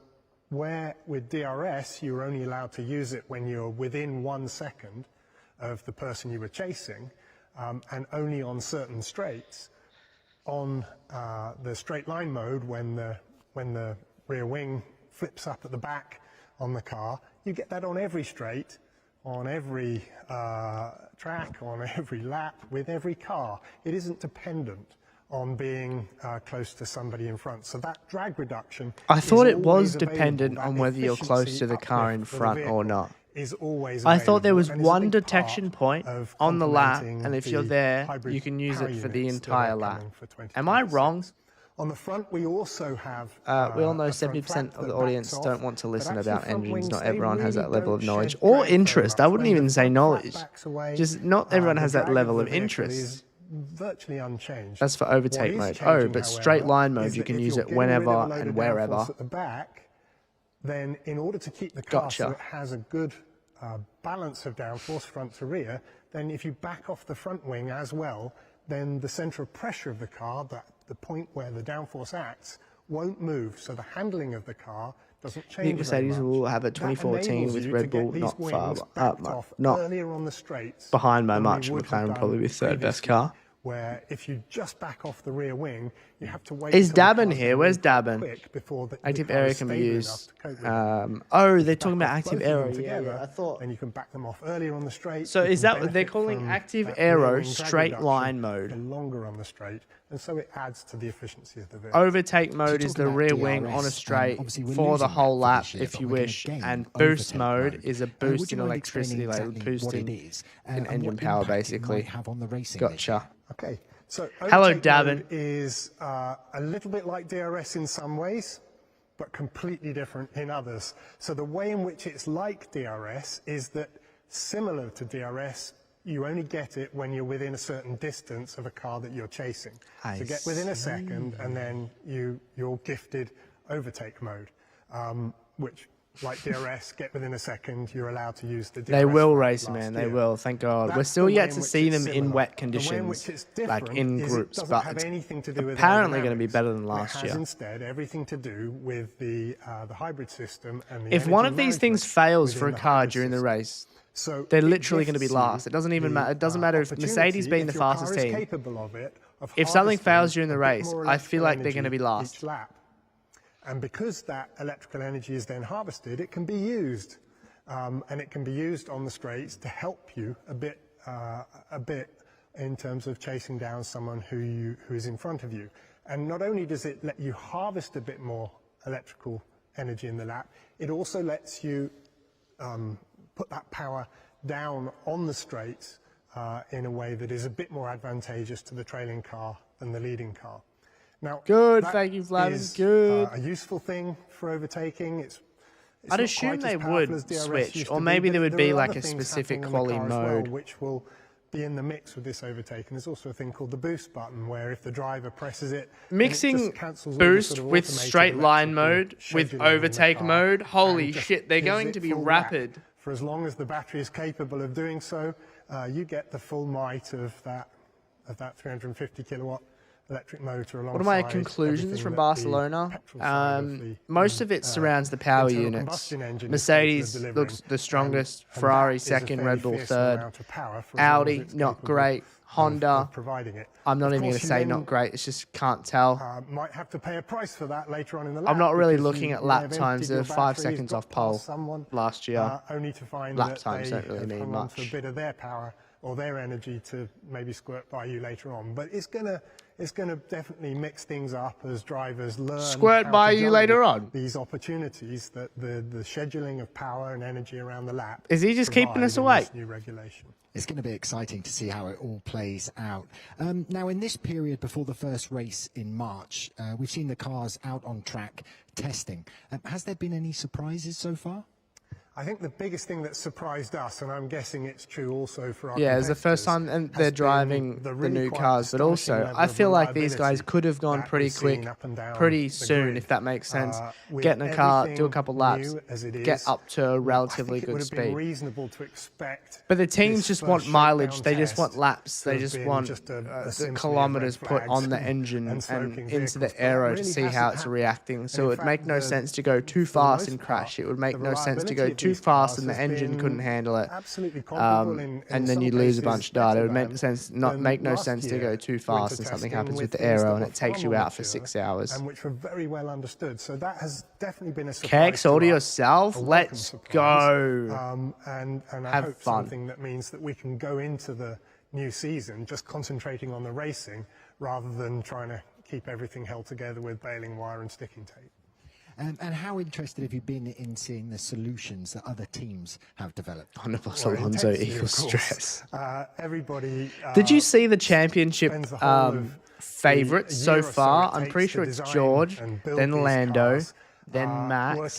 where with DRS you're only allowed to use it when you're within 1 second of the person you were chasing, and only on certain straights. On the straight line mode, when the rear wing flips up at the back on the car, you get that on every straight, on every track, on every lap, with every car. It isn't dependent on being close to somebody in front. So that drag reduction I thought it was always dependent available. on That whether you're close to the efficiency car in uplift for the front or vehicle not. is always I thought there available was and is a one big detection part point of on the lap, complementing and if you're the there, hybrid you can use power it for the units that are entire lap. coming for Am I wrong? On the front, we also have... we all know 70% of the audience don't want to listen about engines. Not everyone has that level of knowledge or interest. I wouldn't even say knowledge. Just not everyone has that level of interest. Virtually unchanged. That's for overtake mode. Oh, but straight line mode, you can use it whenever and wherever. At the back, then in order to keep the car so it has a good balance of downforce front to rear, then if you back off the front wing as well, then the center of pressure of the car, the point where the downforce acts, won't move. So the handling of the car doesn't change. I think Mercedes will have a 2014 with Red Bull not far up, not behind by much. McLaren will probably be third best car. Where if you just back off the rear wing, you have to wait. Is Dabin here? Where's Dabin? Active area can be used. Oh, they're talking about active aero. Yeah, I thought. And you can back them off earlier on the straight. So is that what they're calling active aero straight line mode? Longer on the straight, and so it adds to the efficiency of the vehicle. Overtake mode is the rear wing on a straight for the whole lap, if you wish, and boost mode is a boost in electricity, like boosting in engine power, basically. Gotcha. Okay, so hello, Davin. Is a little bit like DRS in some ways, but completely different in others. So the way in which it's like DRS is that, similar to DRS, you only get it when you're within a certain distance of a car that you're chasing. So get within a second, and then you're gifted overtake mode, which, like DRS, get within a second, you're allowed to use the DRS. They will race, man. They will. Thank God. We're still yet to see them in wet conditions, like in groups, but it's apparently going to be better than last year. It has instead everything to do with the hybrid system and the if one of these things fails for a car during the race, they're literally going to be last. It doesn't even matter. It doesn't matter if Mercedes being the fastest team. If something fails during the race, I feel like they're going to be last. And because that electrical energy is then harvested, it can be used, and it can be used on the straights to help you a bit in terms of chasing down someone who is in front of you. And not only does it let you harvest a bit more electrical energy in the lap, it also lets you put that power down on the straights in a way that is a bit more advantageous to the trailing car than the leading car. Now, good, thank you, Vlad. Good. A useful thing for overtaking. It's I'd assume they would switch, or maybe there would be like a specific quality mode, which will be in the mix with this overtake. And there's also a thing called the boost button, where if the driver presses it, mixing boost with straight line mode with overtake mode. Holy shit, they're going to be rapid. For as long as the battery is capable of doing so, you get the full might of that 350 kilowatt electric motor. What are my conclusions from Barcelona? Most of it surrounds the power units. Mercedes looks the strongest, Ferrari second, Red Bull third, Audi not great, Honda, I'm not even going to say not great, it's just can't tell. Might have to pay a price for that later on in the lap. I'm not really looking at lap times, they're 5 seconds off pole last year. Only to find lap times don't really mean much. For a bit of their power or their energy to maybe squirt by you later on. But it's going to definitely mix things up as drivers learn. Squirt by you later on? These opportunities that the scheduling of power and energy around the lap. Is he just keeping us awake? New regulation. It's going to be exciting to see how it all plays out. Now, in this period before the first race in March, we've seen the cars out on track testing. Has there been any surprises so far? I think the biggest thing that surprised us, and I'm guessing it's true also for our it's the first time and they're driving the new cars, but also I feel like these guys could have gone pretty quick, pretty soon, if that makes sense. Get in a car, do a couple laps, get up to a relatively good speed. Reasonable to expect. But the teams just want mileage, they just want laps, they just want the kilometers put on the engine and into the aero to see how it's reacting. So it would make no sense to go too fast and crash. It would make no sense to go too fast and the engine couldn't handle it, and then you lose a bunch of data. It would make no sense to go too fast and something happens with the aero and it takes you out for 6 hours. And which were very well understood. So that has definitely been a surprise. Kex, all to yourself. Let's go. And I have hope fun. Something that means that we can go into the new season just concentrating on the racing rather than trying to keep everything held together with baling wire and sticking tape. And how interested have you been in seeing the solutions that other teams have developed? Alonso equals stress. Everybody. Did you see the championship favorites so far. I'm pretty sure it's George, then Lando, then Max,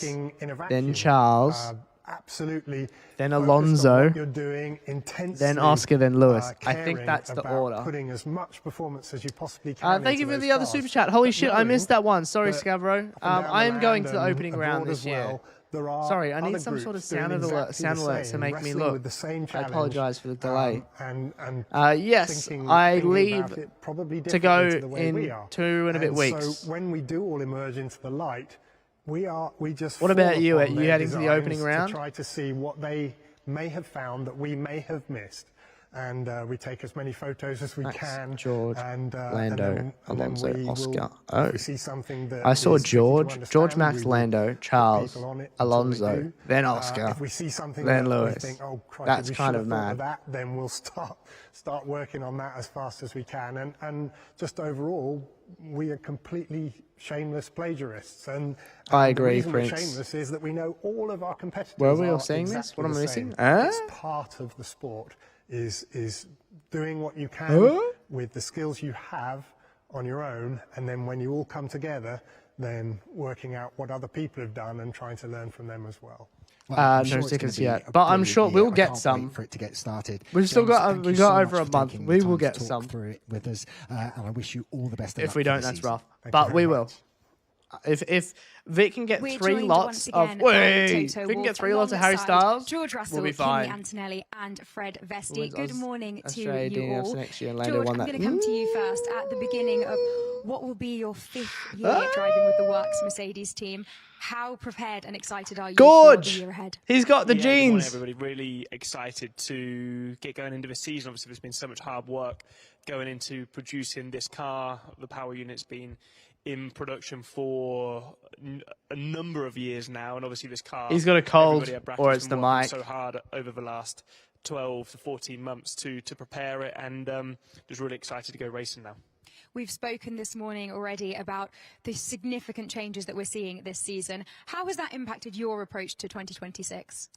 then Charles, absolutely, then focused on Alonso, what you're doing, intensely, then Oscar, then Lewis. I think caring that's the about order. putting as much performance as you possibly can. Thank you into for those the other cars. super chat. Holy But shit, I knowing missed that one. Sorry, that Scavro. up and down I the am going land to the and opening round abroad this as year. well, there are Sorry, I need other some sort of groups sound doing alert exactly the to same, make me wrestling look. with the same I challenge, apologise for the delay. and Yes, thinking I about leave it probably to go differently to the way we in are. 2 and a bit weeks. So when we do all emerge into the light, we just. What about fall you? Are upon you their heading to the opening designs round? to try to see what they may have found that we may have missed. And we take as many photos as we Max, can. George, Lando, Alonso, Oscar. If we see something that I saw is tricky to George, understand, Max, we will Lando, put Charles, people on it until they Alonso, do. then Oscar, If we see something then that we Lewis. think, oh, crikey, That's we kind should of have thought of mad. that, then we'll start working on that as fast as we can. And just overall, we are completely shameless plagiarists. And I agree, the reason Prince. we're shameless is that we know all of our competitors. Where are we all are seeing this? exactly What am I the missing? same. It's part of the sport. Is doing what you can with the skills you have on your own, and then when you all come together, then working out what other people have done and trying to learn from them as well. Well, I'm No sure it's stickers gonna be yet, a but I'm brilliant sure year. we'll I get can't some. wait for it to get started. We've still James, got thank you we got so over much a for month. taking We the will time to get talk some. through it with us, and I wish you all the best of If luck we for don't, the that's season. rough. Thank you But very we will. much. If Vic can get We're 3 joined lots once of again by if Toto we can get Wolff 3 lots of Harry alongside Styles, George Russell, we'll be Kimi fine. Antonelli, and Fred Vesti. Wins Good Aus- morning to Australia you DNFs all. next year, and Lando George, won I'm that. going to come to you first at the beginning of what will be your 5th year driving with the Works Mercedes team. How prepared and excited are you for the year ahead? He's got the Good morning, jeans. everybody. Really excited to get going into the season. Obviously, there's been so much hard work going into producing this car. The power unit's been in production for a number of years now, and obviously this car. He's got a cold, everybody at Brackley's or it's been the working mic. So hard over the last 12 to 14 months to prepare it, and just really excited to go racing now. We've spoken this morning already about the significant changes that we're seeing this season. How has that impacted your approach to 2026?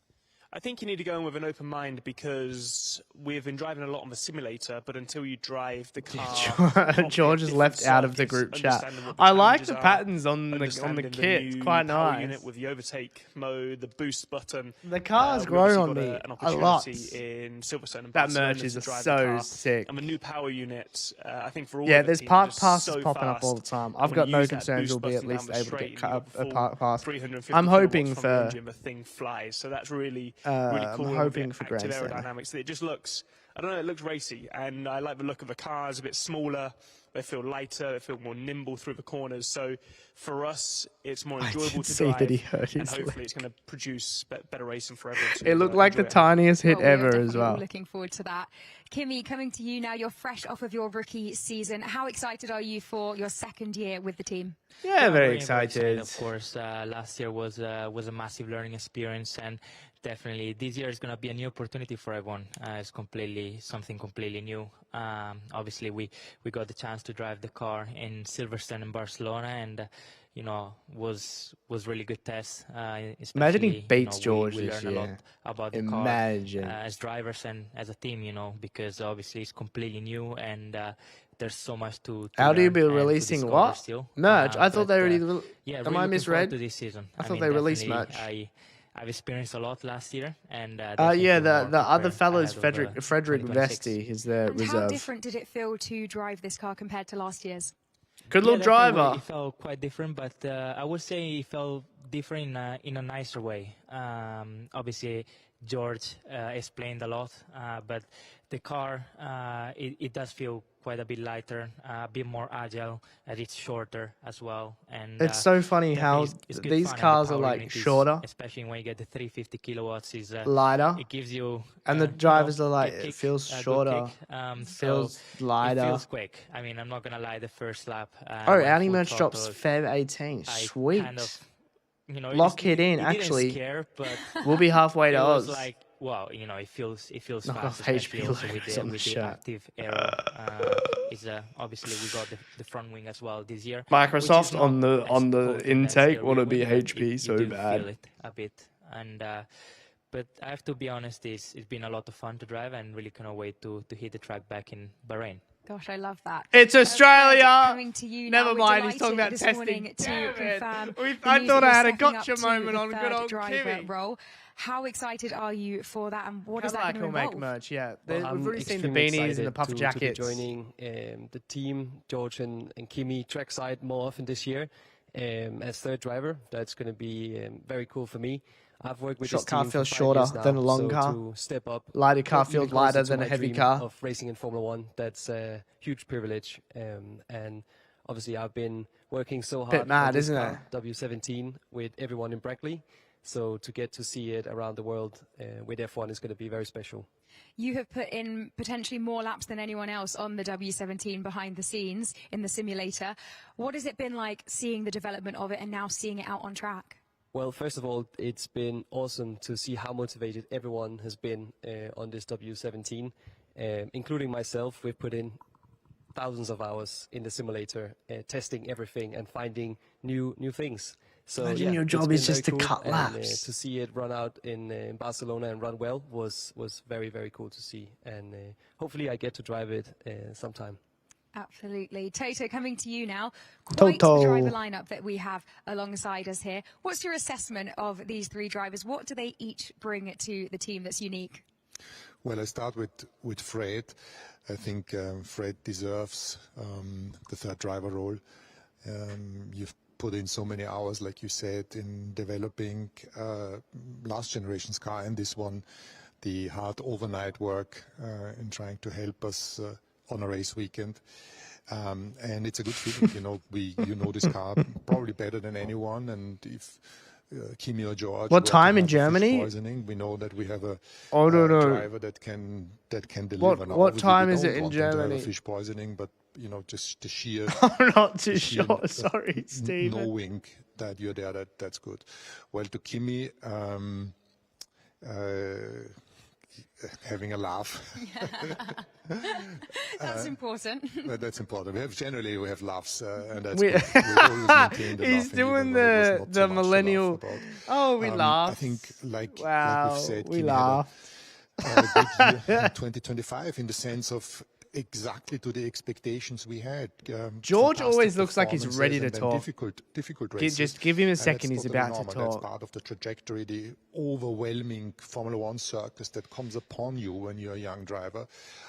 I think you need to go in with an open mind because we've been driving a lot on the simulator, but until you drive the car, George is left out of the group chat. I like the patterns on the kit. It's quite nice. Unit with the overtake mode, the boost button. The car's We've grown obviously on got me an a lot. opportunity in Silverstone and That Barcelona merch is to drive the so car. sick. And the new power unit, I think for all Yeah, of the there's teams, park just passes so popping up all the fast. time. And I've when got you no use that concerns boost we'll be at button down least the able to straight, get you've got a full park pass. 350 I'm hoping kilowatts from the for engine, the thing flies, so that's really I'm cool. And with hoping the for active grandstand. aerodynamics. It just looks, I don't know, it looks racy, and I like the look of the cars. A bit smaller, they feel lighter, they feel more nimble through the corners. So for us, it's more enjoyable to see drive, that he hurt and his hopefully leg. it's going to produce better racing for everyone. It looked like the tiniest hit Well, we are ever as definitely all well. looking forward to that. Kimi, coming to you now, you're fresh off of your rookie season. How excited are you for your 2nd year with the team? Yeah, very excited. Of course, last year was a massive learning experience, and definitely this year is going to be a new opportunity for everyone. It's something completely new. Obviously, we got the chance to drive the car in Silverstone and Barcelona, and was really good test. Imagine he beats George we this learned a lot year. about the Imagine. car as drivers and as a team, because obviously it's completely new, and there's so much to Audi learn be and to releasing discover what? still. Merch? I thought But, they already. yeah, Am really I looking forward misread? to this season. I thought mean, they released definitely, merch. I've experienced a lot last year, and Yeah, definitely the more other prepared fellow's ahead of, Frederick 2026. Vesti is the And how reserve. different did it feel to drive this car compared to last year's? Good Yeah, little definitely driver. It felt quite different, but I would say it felt different in a nicer way. Obviously, George explained a lot, but the car, it does feel quite a bit lighter, a bit more agile, and it's shorter as well. And It's so funny how it's good these fun, and the cars are power like unit is, shorter, especially when you get the 350 kilowatts. Is lighter, it gives you and the you know, drivers are like good it kick, feels a good shorter, kick. feels So lighter. It feels quick. I mean, I'm not gonna lie. The first lap. Oh, when Audi full merch drops throttle, Feb 18. I Sweet. kind of, Lock it in. didn't Actually, scare, but we'll be halfway to it was Oz. like, wow, it feels Knock fast, off especially HP also logos with on the the shirt. active aero. Obviously we got the front wing as well this year. Microsoft which is on not the as on the potent as intake the want to rear be wing, but HP you so do bad. feel it a bit, and but I have to be honest, it's been a lot of fun to drive, and really cannot wait to hit the track back in Bahrain. Gosh, I love that. It's Australia. Coming to you now. Never We're mind, he's talking delighted about this morning testing. to confirm the I news thought that I you're had a stepping gotcha up to moment the on good third old driver Kimmy. role. How excited are you for that, and what is Kinda that going to like he'll involve? make merch, yeah. Well, We've already seen the extremely beanies and the excited puffer to be jackets. joining the team, George and Kimi trackside more often this year as third driver. That's going to be very cool for me. I've worked with Short this car team feels for 5 shorter years now, than a long so car. to step up, Lighter car even feels closer lighter to than a my heavy dream car. of racing in Formula One, that's a huge privilege. And obviously, I've been working so hard mad, on this isn't car, W17, with everyone in Brackley. So to get to see it around the world with F1 is going to be very special. You have put in potentially more laps than anyone else on the W17 behind the scenes in the simulator. What has it been like seeing the development of it and now seeing it out on track? Well, first of all, it's been awesome to see how motivated everyone has been on this W17, including myself. We've put in thousands of hours in the simulator, testing everything and finding new things. So Imagine your job is just to cut laps. To see it run out in Barcelona and run well was very, very cool to see. And hopefully I get to drive it sometime. Absolutely. Toto, coming to you now. Toto. Quite the driver lineup that we have alongside us here. What's your assessment of these three drivers? What do they each bring to the team that's unique? Well, I start with Fred. I think Fred deserves the third driver role. You've put in so many hours, like you said, in developing last generation's car and this one, the hard overnight work in trying to help us on a race weekend. And it's a good feeling, you know this car probably better than anyone. And if Kimi or George, what time in Germany? Poisoning, we know that we have a driver that can deliver. Now, what time is it in want them to have a Germany? fish poisoning, but just the sheer. I'm not too sheer, sure. Sorry, Stephen. Knowing that you're there, that's good. Well, to Kimi, having a laugh. That's important. That's important. We have laughs, and that's We- good. We've always maintained the He's laughing, doing even when it was not the so much to laugh millennial. about. Oh, we laugh. I think, like Wow, we've said, we Kimi had laugh. a good year in 2025 in the sense of exactly to the expectations we had. George Fantastic always looks like he's performances ready to and then talk. Difficult races. Just give him a And second, that's he's totally about to normal. talk. That's part of the trajectory, the overwhelming Formula One circus that comes upon you when you're a young driver,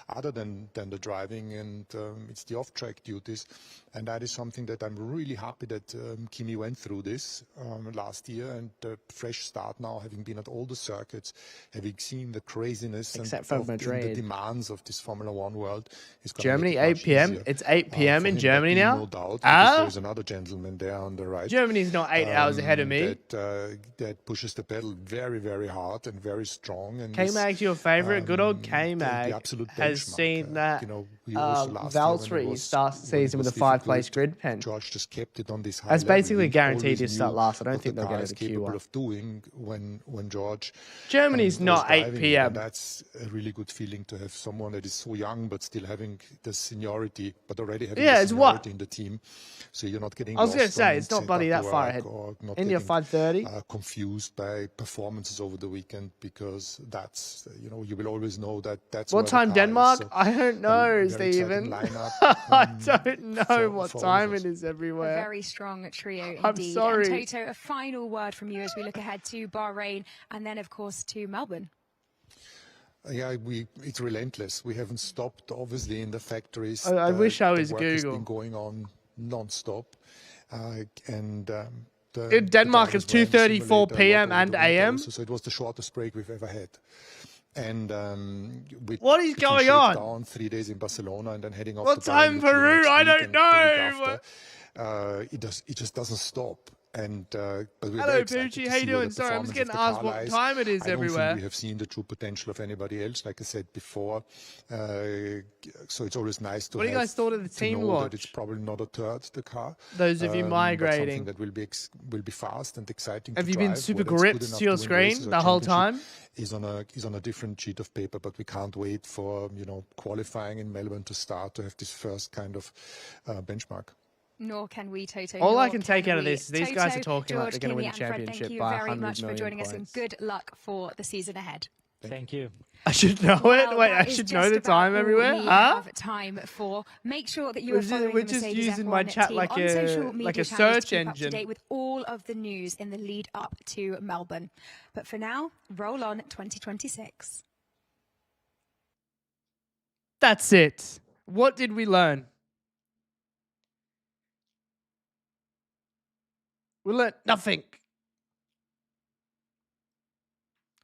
other than the driving, and it's the off-track duties. And that is something that I'm really happy that Kimi went through this last year, and a fresh start now, having been at all the circuits, having seen the craziness Except and for of the Madrid. demands of this Formula One world. Is gonna Germany, make it 8 much p.m. easier. It's 8 p.m. For in him, Germany there'll be now. No doubt, Ah? because there's another gentleman there on the right. Germany's not 8 hours ahead of me. That pushes the pedal very, very hard and very strong. And K-Mag's your favourite. Good old the K-Mag absolute has benchmark. seen that We also last year when it Valtteri was- start the when it season with a was 5-place difficult, grid pen. George just kept it on this high That's level. basically He guaranteed always to start knew last. I don't what think the they'll car get is to the capable Q1. of doing when George Germany's was not 8 driving, p.m. and that's a really good feeling to have someone that is so young but still having the seniority, but already having Yeah, the it's what? seniority in the team. So you're not getting I was going gonna to say, it's not bloody that far ahead. India 5:30. Confused by performances over the weekend, because that's, you will always know that's What where the time car is. Denmark? So I don't know, very exciting Stephen. lineup, I don't know for what all of time us. it is A everywhere. very strong trio I'm indeed. sorry. And Toto, a final word from you as we look ahead to Bahrain and then, of course, to Melbourne. Yeah, it's relentless. We haven't stopped, obviously, in the factories. I wish I was the work has Google. been going on non-stop. In Denmark, it's 2:34 p.m. and a.m. So it was the shortest break we've ever had. And with What is the two going on? shakedown, 3 days in Barcelona, and then heading off What to time Bahrain literally Peru? next I week don't and the week know. after. It just doesn't stop. And but we're Hello, very excited Poochie. to How you see where doing? the Sorry, I'm just performance getting of the asked car what lies. time it is I don't everywhere. think we have seen the true potential of anybody else, like I said before. So it's always nice to What do you guys thought of the team know launch? that it's probably not a third, the car. Those of you but migrating. something that will be fast and exciting. Have to you been drive. super Whether it's good gripped enough to your win screen races or the whole championship time? is on a different sheet of paper, but we can't wait for qualifying in Melbourne to start to have this first kind of benchmark. Nor can we, Toto. All nor I can take can out of we. this is these guys are Toto, talking like George, they're going to win Kimi the and Fred, championship thank you by very 100 much for million joining us, and points. good luck for the season ahead. Thank you. I should know it. Wait, I should know the time everywhere. We huh? have time for. Make sure that you We're are just- following we're the just Mercedes using F1 my chat team like on a- social media like a channels search to keep up to engine. date with all of the news in the lead up to Melbourne. But for now, roll on 2026. That's it. What did we learn? We learned nothing.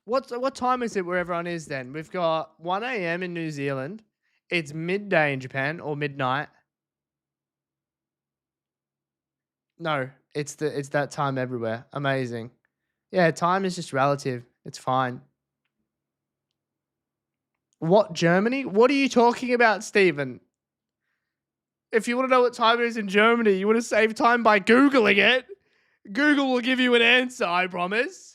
What time is it where everyone is then? We've got 1 a.m. in New Zealand. It's midday in Japan or midnight. No, it's that time everywhere. Amazing. Yeah, time is just relative. It's fine. What, Germany? What are you talking about, Stephen? If you want to know what time it is in Germany, you want to save time by Googling it. Google will give you an answer, I promise.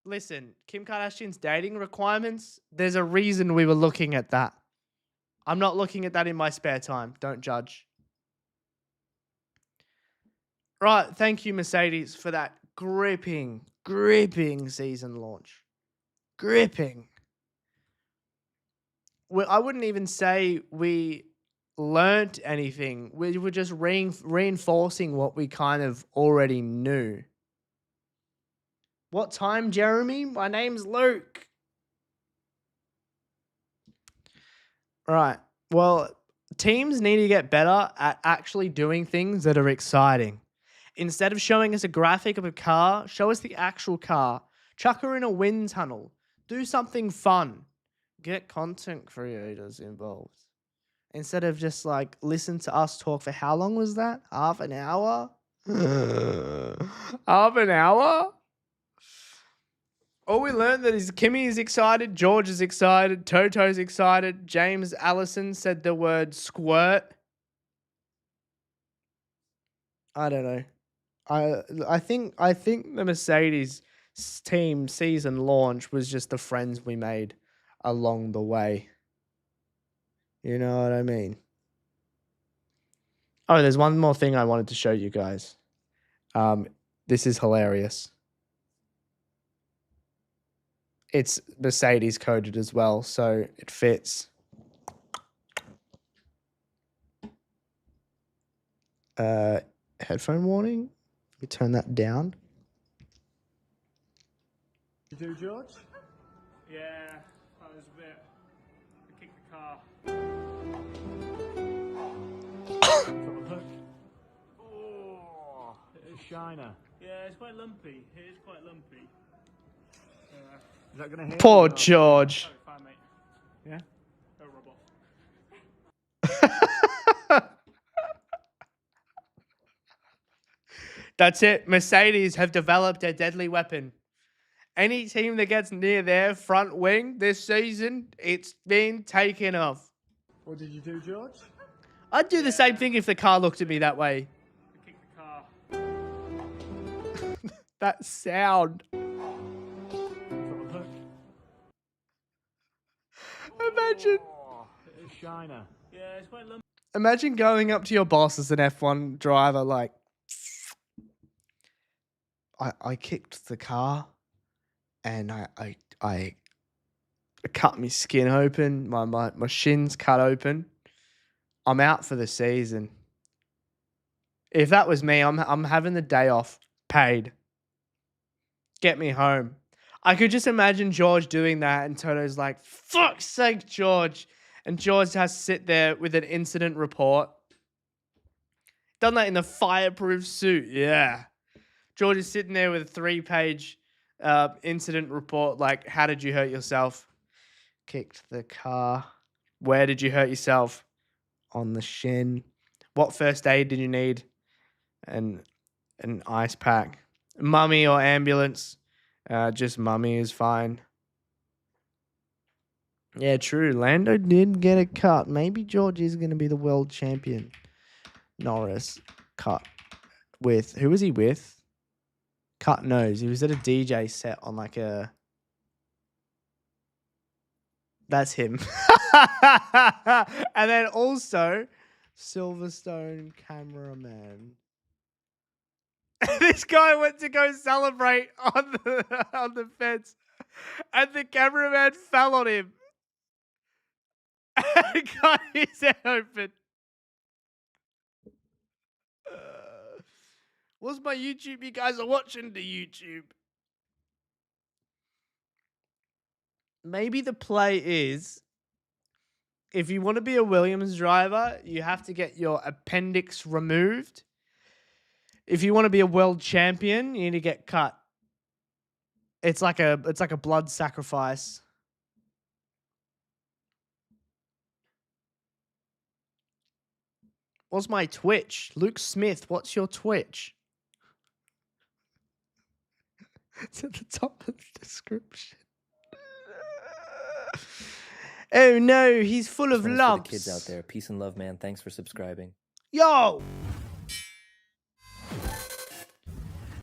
Listen, Kim Kardashian's dating requirements, there's a reason we were looking at that. I'm not looking at that in my spare time. Don't judge. Right, thank you, Mercedes, for that gripping season launch. Gripping. I wouldn't even say we learnt anything. We were just reinforcing what we kind of already knew. What time, Jeremy? My name's Luke. Right. Well, teams need to get better at actually doing things that are exciting. Instead of showing us a graphic of a car, show us the actual car. Chuck her in a wind tunnel. Do something fun. Get content creators involved. Instead of just like listen to us talk for how long was that? Half an hour? Half an hour? All we learned that is Kimmy is excited, George is excited, Toto's excited, James Allison said the word squirt. I don't know. I think the Mercedes team season launch was just the friends we made along the way. You know what I mean? Oh, there's one more thing I wanted to show you guys. This is hilarious. It's Mercedes coded as well, so it fits. Headphone warning. We turn that down. You do, George? Yeah, that was a bit. I kicked the car. Oh, It's shiner. yeah, it's quite lumpy. It is quite lumpy. Is that going to hit? Poor George. Oh, fine, mate. Yeah? Go rub off. That's it. Mercedes have developed a deadly weapon. Any team that gets near their front wing this season, it's been taken off. What did you do, George? I'd do the same thing if the car looked at me that way. I kicked the car. That sound. Imagine. It's shiner. Yeah, it's quite lumpy. Imagine going up to your boss as an F1 driver like, I kicked the car and I cut my skin open, my shins cut open. I'm out for the season. If that was me, I'm having the day off, paid. Get me home. I could just imagine George doing that and Toto's like, fuck's sake, George. And George has to sit there with an incident report. Done that in the fireproof suit, yeah. George is sitting there with a 3-page incident report like, how did you hurt yourself? Kicked the car. Where did you hurt yourself? On the shin. What first aid did you need? And an ice pack. Mummy or ambulance? Just mummy is fine. Yeah, true. Lando did get a cut. Maybe George is going to be the world champion. Norris cut with... Who was he with? Cut nose. He was at a DJ set on like a... That's him. And then also, Silverstone cameraman. This guy went to go celebrate on the fence. And the cameraman fell on him. And got his head open. What's my YouTube? You guys are watching the YouTube. Maybe the play is, if you want to be a Williams driver, you have to get your appendix removed. If you want to be a world champion, you need to get cut. It's like a blood sacrifice. What's my Twitch? Luke Smith, what's your Twitch? It's at the top of the description. Oh no, he's full of lumps. For the kids out there, peace and love, man. Thanks for subscribing. Yo!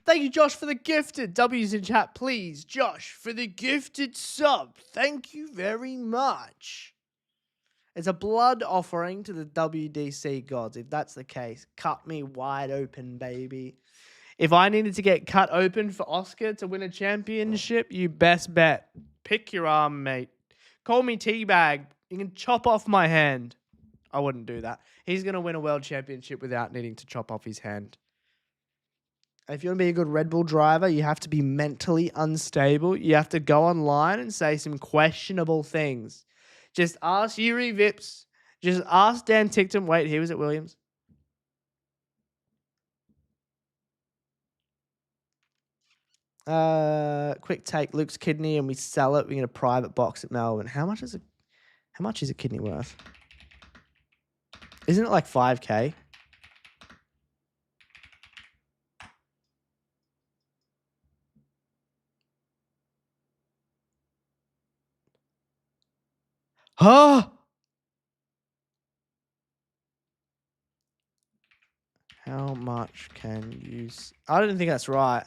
Thank you, Josh, for the gifted. W's in chat, please. Josh, for the gifted sub. Thank you very much. It's a blood offering to the WDC gods. If that's the case, cut me wide open, baby. If I needed to get cut open for Oscar to win a championship, you best bet. Pick your arm, mate. Call me Teabag. You can chop off my hand. I wouldn't do that. He's going to win a world championship without needing to chop off his hand. If you want to be a good Red Bull driver, you have to be mentally unstable. You have to go online and say some questionable things. Just ask Yuri Vips. Just ask Dan Tickton. Wait, he was at Williams. Quick take. Luke's kidney, and we sell it. We get a private box at Melbourne. How much is a kidney worth? Isn't it like 5K? Huh? How much can you... I don't think that's right.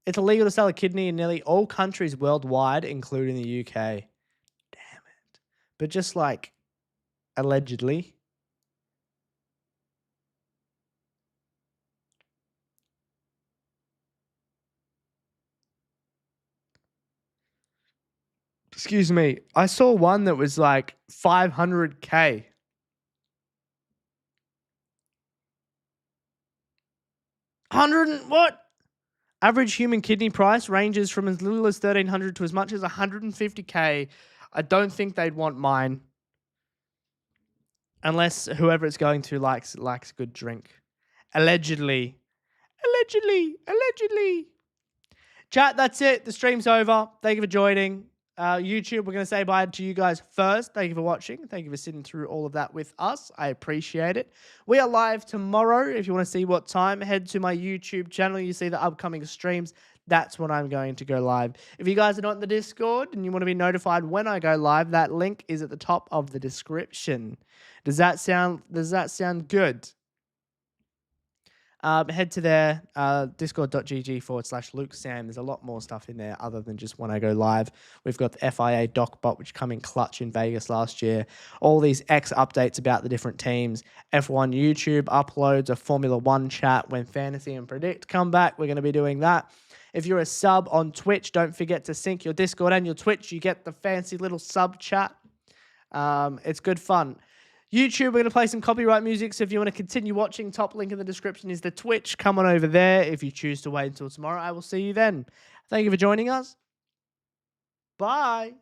It's illegal to sell a kidney in nearly all countries worldwide, including the UK. Damn it. But just like, allegedly. Excuse me. I saw one that was like 500K. What? Average human kidney price ranges from as little as 1,300 to as much as 150K. I don't think they'd want mine. Unless whoever it's going to likes a good drink. Allegedly. Allegedly. Chat, that's it. The stream's over. Thank you for joining. YouTube, we're going to say bye to you guys first. Thank you for watching. Thank you for sitting through all of that with us. I appreciate it. We are live tomorrow. If you want to see what time, head to my YouTube channel. You see the upcoming streams. That's when I'm going to go live. If you guys are not in the Discord and you want to be notified when I go live, that link is at the top of the description. Does that sound good? Head to there, discord.gg/Luke Sam. There's a lot more stuff in there other than just when I go live. We've got the FIA DocBot, which come in clutch in Vegas last year. All these X updates about the different teams. F1 YouTube uploads, a Formula 1 chat when Fantasy and Predict come back. We're going to be doing that. If you're a sub on Twitch, don't forget to sync your Discord and your Twitch. You get the fancy little sub chat. It's good fun. YouTube, we're going to play some copyright music, so if you want to continue watching, top link in the description is the Twitch. Come on over there. If you choose to wait until tomorrow, I will see you then. Thank you for joining us. Bye.